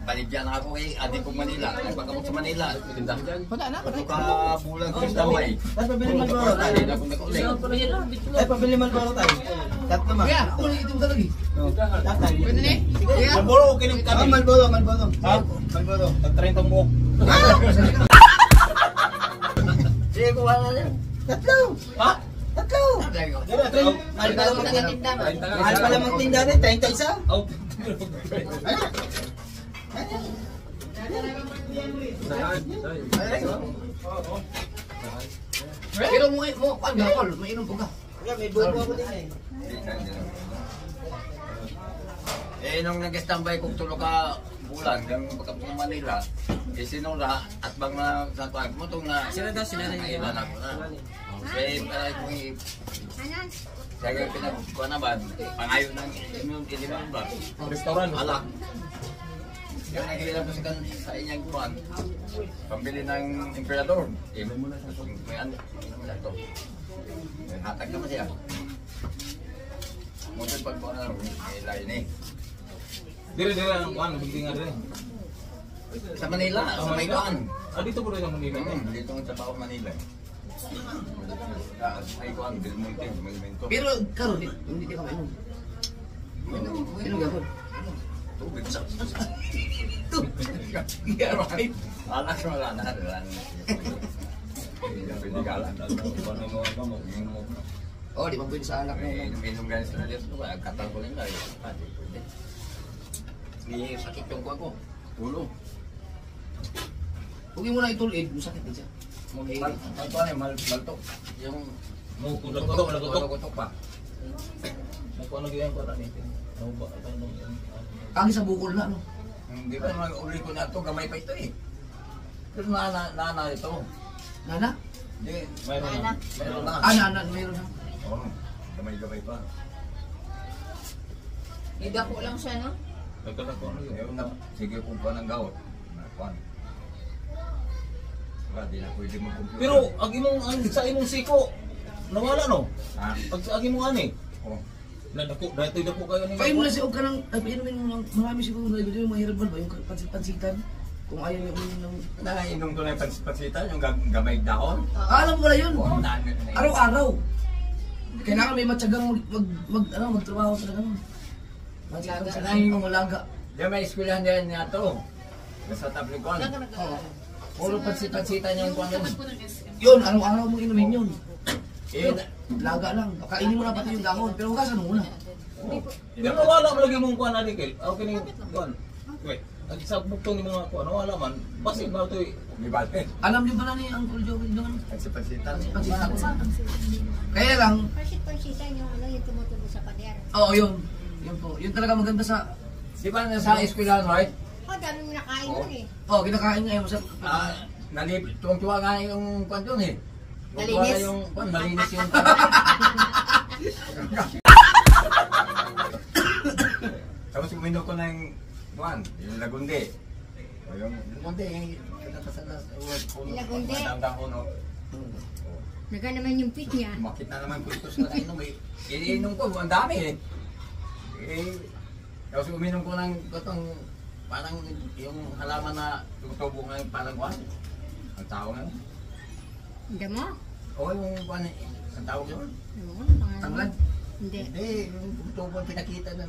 Baligyan ako kay adik kong Manila. Nagpagkamot sa Manila. Ito ka bulan ko sa Hawaii. Ay, pabili Malboro tayo. Ay, pabili Malboro tayo. Tatlo ma. Kaya, ako lang itim talaga. Tatay. Pwede na eh. Malboro, okay lang kami. Malboro. Malboro, tag-30 ang buhok. Sige, kuha na yan. Tatlo. Ha? Tatlo. Mahal pa lang magtinda ba? Mahal pala magtinda rin, 31. Oh. Pero mo, ano, Paul, mainom po ka. May buko ako din eh. Nung nag-standby kong tulog ka bulan, hanggang pagkapag ng Manila, sinura at bang na sa tuwag mo itong na sila kailan ako na. Kaya pala kong Kaya pinagkuha naman, pangayon ng ininom ba? Restaurant. Alak. Yung naghihirap ko sa inyang kuhan, pambili ng emperador. Iman mo na sa itong may ano na ito. Hatag naman siya. Mutin pagkuha na may lain eh. Dire ang ano, bigtingan dire. Sa Manila, sa may kuhan. Dito po rin sa Manila. Dito sa Pao, Manila. May kuhan, Belmonte, Monumento. Pero, karon hindi ka mainom. Mainom gapon. Tubig sa yeah, right. Anak wala na. Pinagalan. Oh, di ba pwede sa anak mo? Minum guys na dito. Katal ko lang. May sakit yung kuha ko. Ulo. Huwag mo na itulid, masakit din siya. Malto. Yung Kutok pa. Nakuha na ganyan ko na nito. Kagi sa bukol na, no? Hindi ba naman uli ko na ito, gamay pa ito eh. Pero nana ito. Nana? Hindi, Mayroon na. mayroon na. Nana, mayroon na. Oo, gamay-gamay pa. Idako lang siya, no? Nagkataon na yun. Ayun na, sige kung pa ng gawat. Nakuhan. Di na pwede mag-computer. Pero ang imong sa imong siko nawala no? Ha? Pag sa imong ani. Oo. Dako kayo ni. Pain mo na siya, huwag ka nang, ay, painumin mo lang, marami siguro na yung mahirap ba, yung pansitan, kung ayaw niyo uminom ng... Nainom ko na yung pansitan, yung gamay dahon. Alam mo wala yun, Oo, araw-araw. Kailangan may matyagang magtrabaho talaga nun. Laga. Sanayin mo malaga. Diyan may eskwelahan din niya ito. Nasa Tablicon. Puro pansitan yung kuwan yun. Yun, araw-araw mo inumin yun. Laga lang. Kainin mo na pati yung dahon, pero hugasan mo muna. Pero nawala mo lagi mong kuan ani kel. Okay ni kuan. Wait. Ang sa buktong ni mga kuan nawala man. Basi ba to May balte. Alam niyo ba na ni Uncle Joey doon? Pansitan. Kaya lang, Persit-persitan yung ano, yung tumutubo sa pader. oo yun. Yun po. Yun talaga maganda sa... Di ba nasa eskwelahan, right? Oh, dami mo nakain nun eh. Oh, kinakain ngayon sa... Tuwang-tuwa nga yung kuwan doon eh. Malinis. Yung kuwan, malinis yung... Tapos uminom ko ng kuwan, yung lagundi. Yung lagundi, yung Lagundi. puno. Naga naman yung pit niya. Makit na naman gusto sa kainom eh. Iniinom ko, ang dami eh. Tapos uminom ko ng itong parang yung halaman na tutubo nga yung parang kuwan. Ang tao nga. Hindi mo? Oo, yung kuwan, ang tawag yun. Oo, pangalan. Tanglad? Hindi. Hindi, yung tutubo ang pinakita na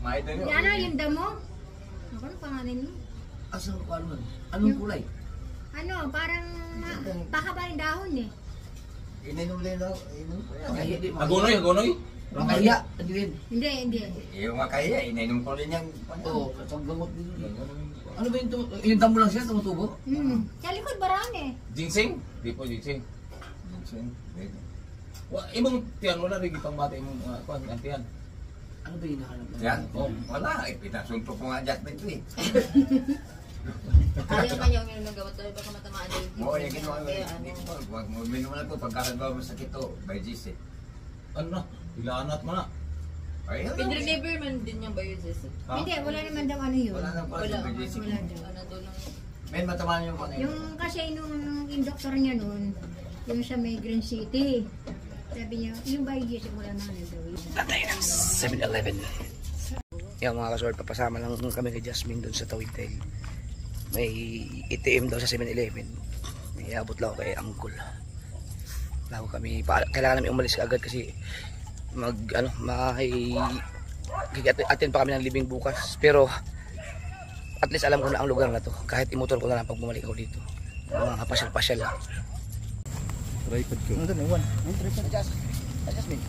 maida yun. Ano, yung damo? Ano pangalan niyo? Asa ko ano? Anong kulay? Ano, parang pakaba yung dahon eh. Ininom din daw, ininom ko yan. Makahiya di. Agonoy. Makahiya. Ano yun? Hindi. Yung makahiya, ininom ko rin yung... Oo, katang gamot din yun. Ano ba yung damo lang siya, tumutubo? Sa likod baraan eh. Ginseng? Di po ginseng. Imong tiyan wala rin gipang bata imong kuan ang tiyan. Ano ba yung hinahanap? Yan, oh, wala. Pinasuntok ko nga Jasmine ito eh. Ayaw ka niyang yung gamot tayo, baka matamaan na yung Oo, yung ginawa ko. Huwag mo minuman na po. Pagkakagawa mo sakit to, by GC. Ano na? Ilanat mo na. Ay, ano? Pinreliver man din yung biodiesel. Hindi, wala naman daw ano yun. Wala nang Wala. by GC. Wala daw. Ano doon lang. May matamaan yung kanina. Yung kasi nung yung doktor niya noon, yung sa may Green City, sabi niya, yung biodiesel wala na daw yun. Tatay ng 7-Eleven. Yung mga kasort, papasama lang kami kay Jasmine doon sa Tawid Tail. May ATM daw sa 7-Eleven. May abot lang ako kay Uncle. Bago kami, kailangan namin umalis agad kasi attend pa kami ng libing bukas. Pero at least alam ko na ang lugar na to. Kahit imotor ko na lang pag bumalik ako dito. Mga pasyal-pasyal lang. Tripod ko. Ano doon, iwan. Jasmine.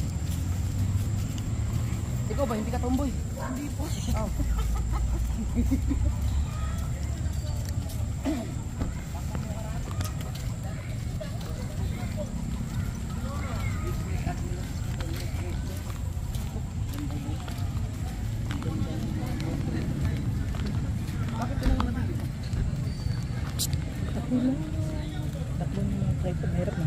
Ikaw ba, hindi ka tomboy? Hindi po. Oh. Tatlong tripod, mahirap na.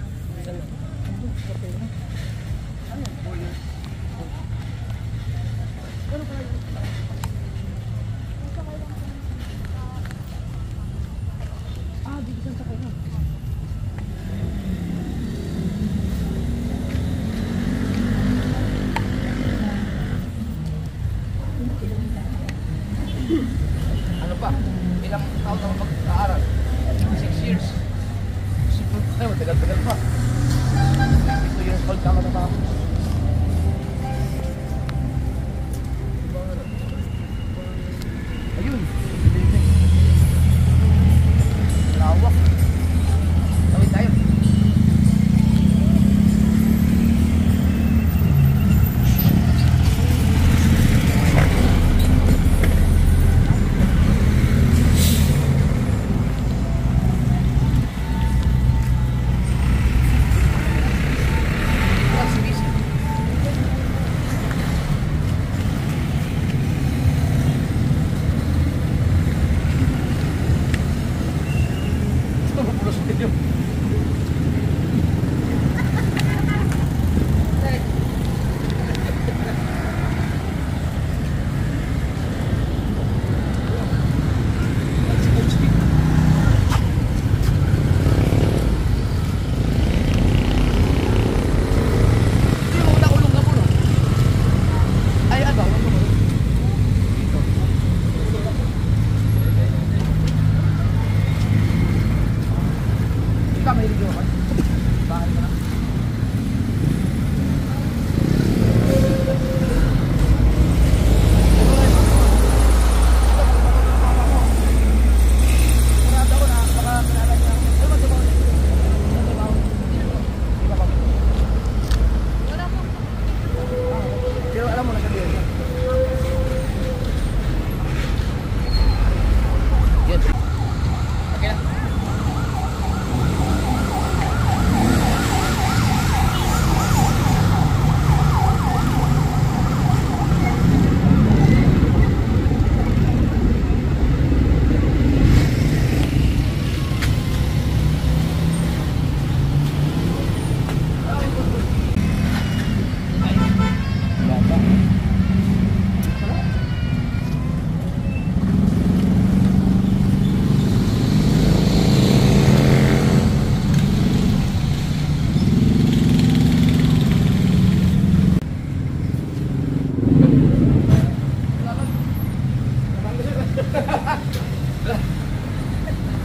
Ano pa? Ilang taon ako mag-aaral? 6 years. Ay, matagal-tagal pa. 2 years old ka na pa ako. Ayun. Lawak. Tawid tayo.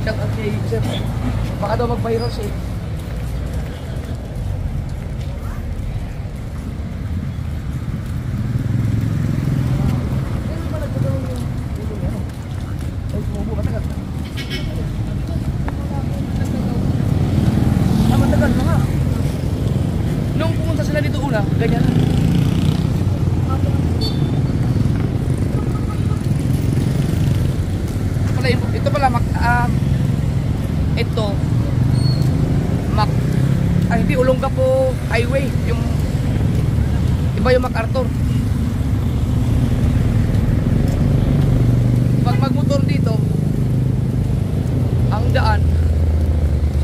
Shout out kay Sir. Baka daw mag-viral siya eh. Matagal na nga. Nung pumunta sila dito una, ganyan. Ito pala hindi Olongapo Highway, yung iba yung MacArthur. magmotor dito, ang daan,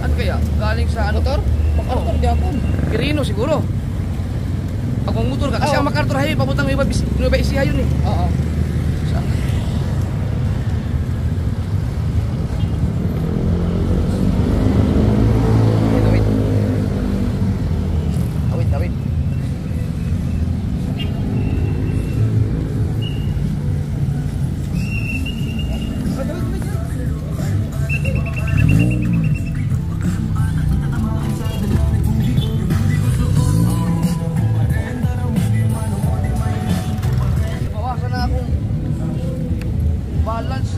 saan kaya? Galing sa motor? MacArthur, Japon. Quirino siguro. Pag magmotor ka, kasi ang MacArthur Highway, papuntang Nueva Ecija yun eh. Oo. Saan? Wait. Awit. Bawasan na akong balance.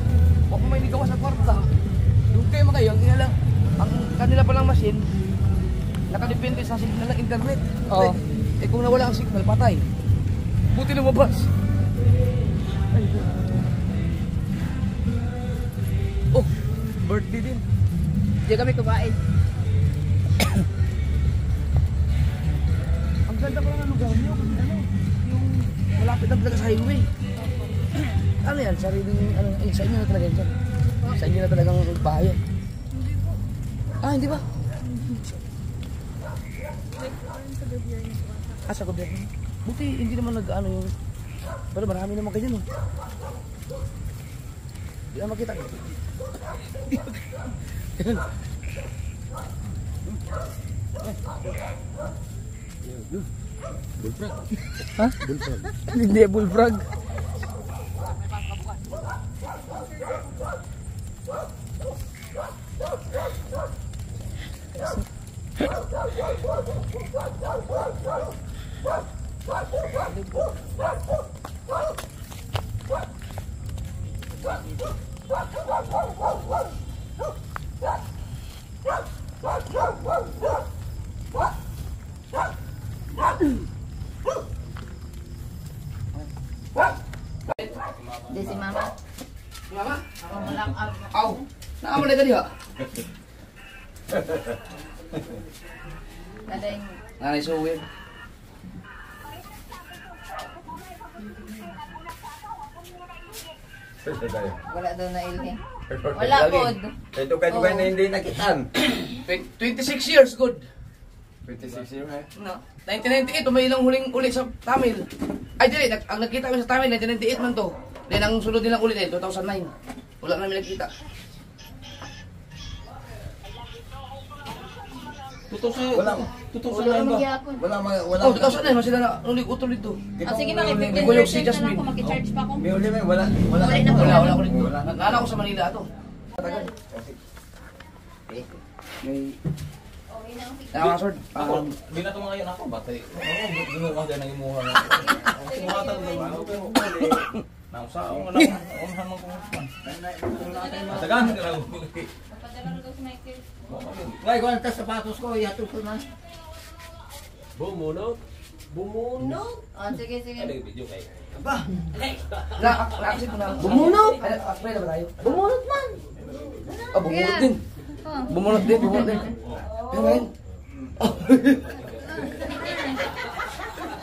Huwag mo may nigawa sa kwarta. Doon kayo mga yun, ang kanila palang machine, nakadepende sa signal ng internet. Oo. Eh kung nawala ang signal, patay. Buti lumabas. Ay. Oh, birthday din. Diyan kami kumain. Ang ganda pa ng lugar niyo. Yung malapit na talaga sa highway. Ano yan? Sariling, sa inyo na talaga yan. Sa inyo na talagang bayan. Ah, hindi ba? Ah, sa gobyerno. Buti hindi naman nag-ano yung... Pero marami naman ganyan oh. Hindi na makita ko. Bullfrog. Ha? Bullfrog. Hindi, bullfrog. Di si Mama. Mama? Ako lang ang... Aw! Nakamalay ka diha? Kada yung... Nanay Suwin. Wala daw na ilhi. Wala pod. Ito ka ba na hindi nakitan? 26 years, good. 26 years eh. No. 1998, umilang huling uli sa Tamil. Ay, dili, ang nakita kami sa Tamil, 1998 man to. Then ang sunod nilang uli din, 2009. Wala namin nakita. Wala. Wala naman gyapon. Wala. Oh, 2009, mas sila na ulit utol dito. Ah, sige ba, kay 15 Naguyog si percent na lang Jasmine. ako, mag-charge pa ako. May uli may wala. Wala. Wala ko dito. Nana ko sa Manila ato. Tagal. May... Okay na, okay. Tama, sword. Ako, binato mga yun ako, batay. Oo, ginuha din ang imuha na. Sumata ko naman. Pero, nausaon nga lang. Unahan mo kung saan. Matagan ka lang. Papadala na daw si Michael. Ngay ko ang sapatos ko, yato ko na. Bumunot. Bumunot. Oh, sige, sige. Ano yung video kayo? Naaksin ko na. Bumunot! Ay, pwede ba tayo? Bumunot man! Ah, bumunot din. Bumunot din. Pero ngayon.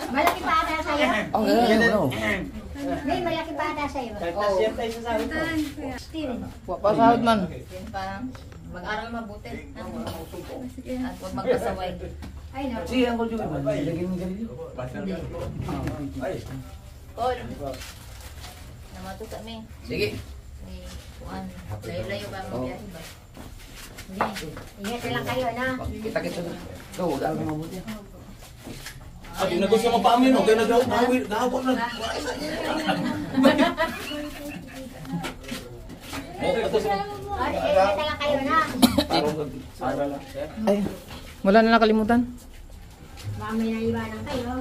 Malaki pa ata sa'yo. Ang gano'n. May malaki pa ata sa'yo. Still. Pasahod man. Yan pa. Mag-aral mabuti. At huwag magpasaway. Ay, naku. Sige, Uncle Joey. Lagyan mo ganito. Call. Namato kami. Sige. May kuhan. Layo-layo ba ang biyahe ba? Ingat na lang kayo, na. Kita-kita. Ikaw, huwag alam mabuti. At inagos ka pa amin, okay, nag-ahawak na. Ingat na lang kayo, na. Ay, wala na nakalimutan. Baka may naiwanan kayo.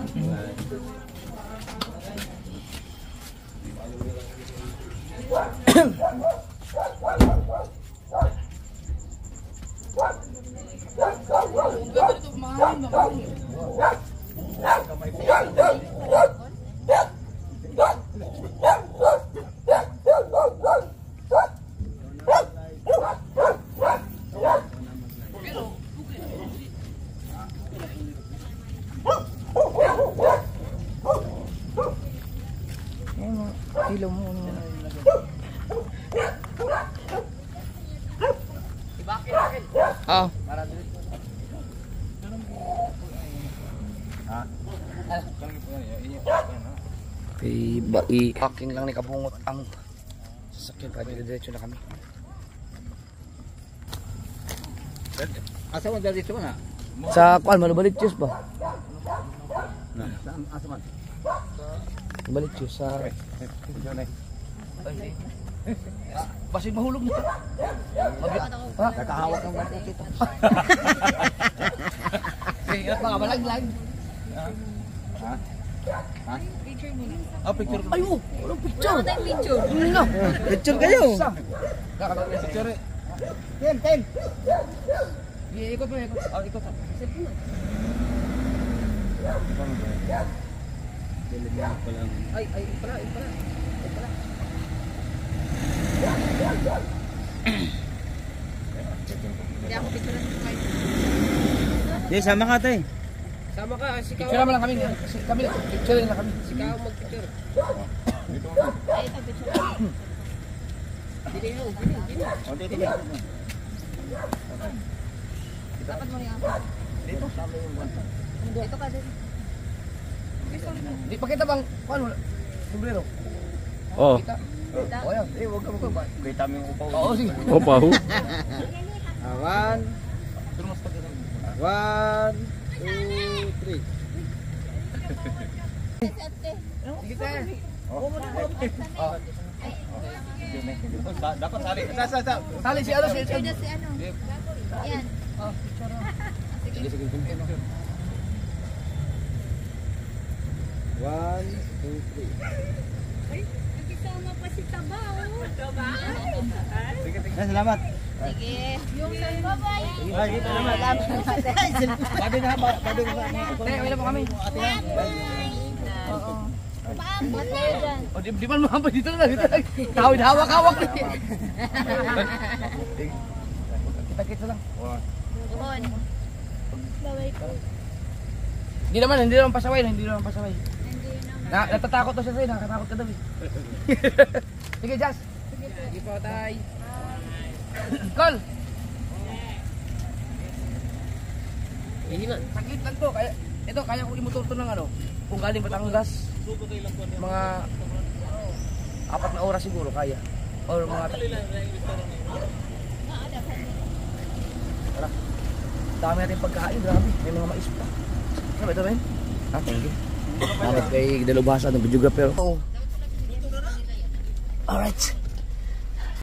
Ilaw mo. Oo. I-parking lang ni Kabungot ang sasakyan pa. Diretso na kami. Asa mo dito na? Sa kuan, Malubaliches ba? Saan asa man? Malubaliches sa... Basig mahulog nito. Nakahawak ang mga dito. Ingat mga malaglag. Ha? Ha? Ah, picture. Ay, oh! Walang picture! Picture. Picture kayo. Picture eh. Ten. Ikot mo, ikot. Oh, ikot. Ay, pala. Hindi ako picture na kayo. Di, sama ka tayo. Sama ka, sikaw. Picture naman lang kami. Kami, picture lang kami. Sikaw mag-picture. Ay, ito picture. Dili ho. Dapat mo rin ako. Dito ka din. Di pakita bang, paano? Sombrero. Oh. Kita. Oh, yan. Huwag ka magkaba. Kita mo yung upaw. Oo, sige. Opa, hu. 1, 2, 3. Sige tayo. Dapat sali. Sali si ano, si Picture na si ano. Yan. Sige, sige. 1, 2, 3. Nakisama pa si Tabaw. Sige. Salamat. Sige. Yung bye-bye. Ay, dito naman. Babi na ba? Babi na. Tayo, wala po kami. Oo. Paabot na yun dyan. O, di man mga dito na. Tawid, hawak-hawak. Kita-kita lang. Doon. Hindi naman pasaway. Natatakot to siya sa'yo, nakakatakot ka daw eh. Sige, Jazz. Sige po, tay. Call. Hihina. Saglit lang to. Kaya ko imutor to ng ano. Kung galing Batangas. Mga 4 na oras siguro kaya. Or mga Tara. Dami natin pagkain, grabe. May mga mais pa. Ano ito rin? Ah, thank you. Dapat kay dalubhasa ng videographer. Oo. Alright.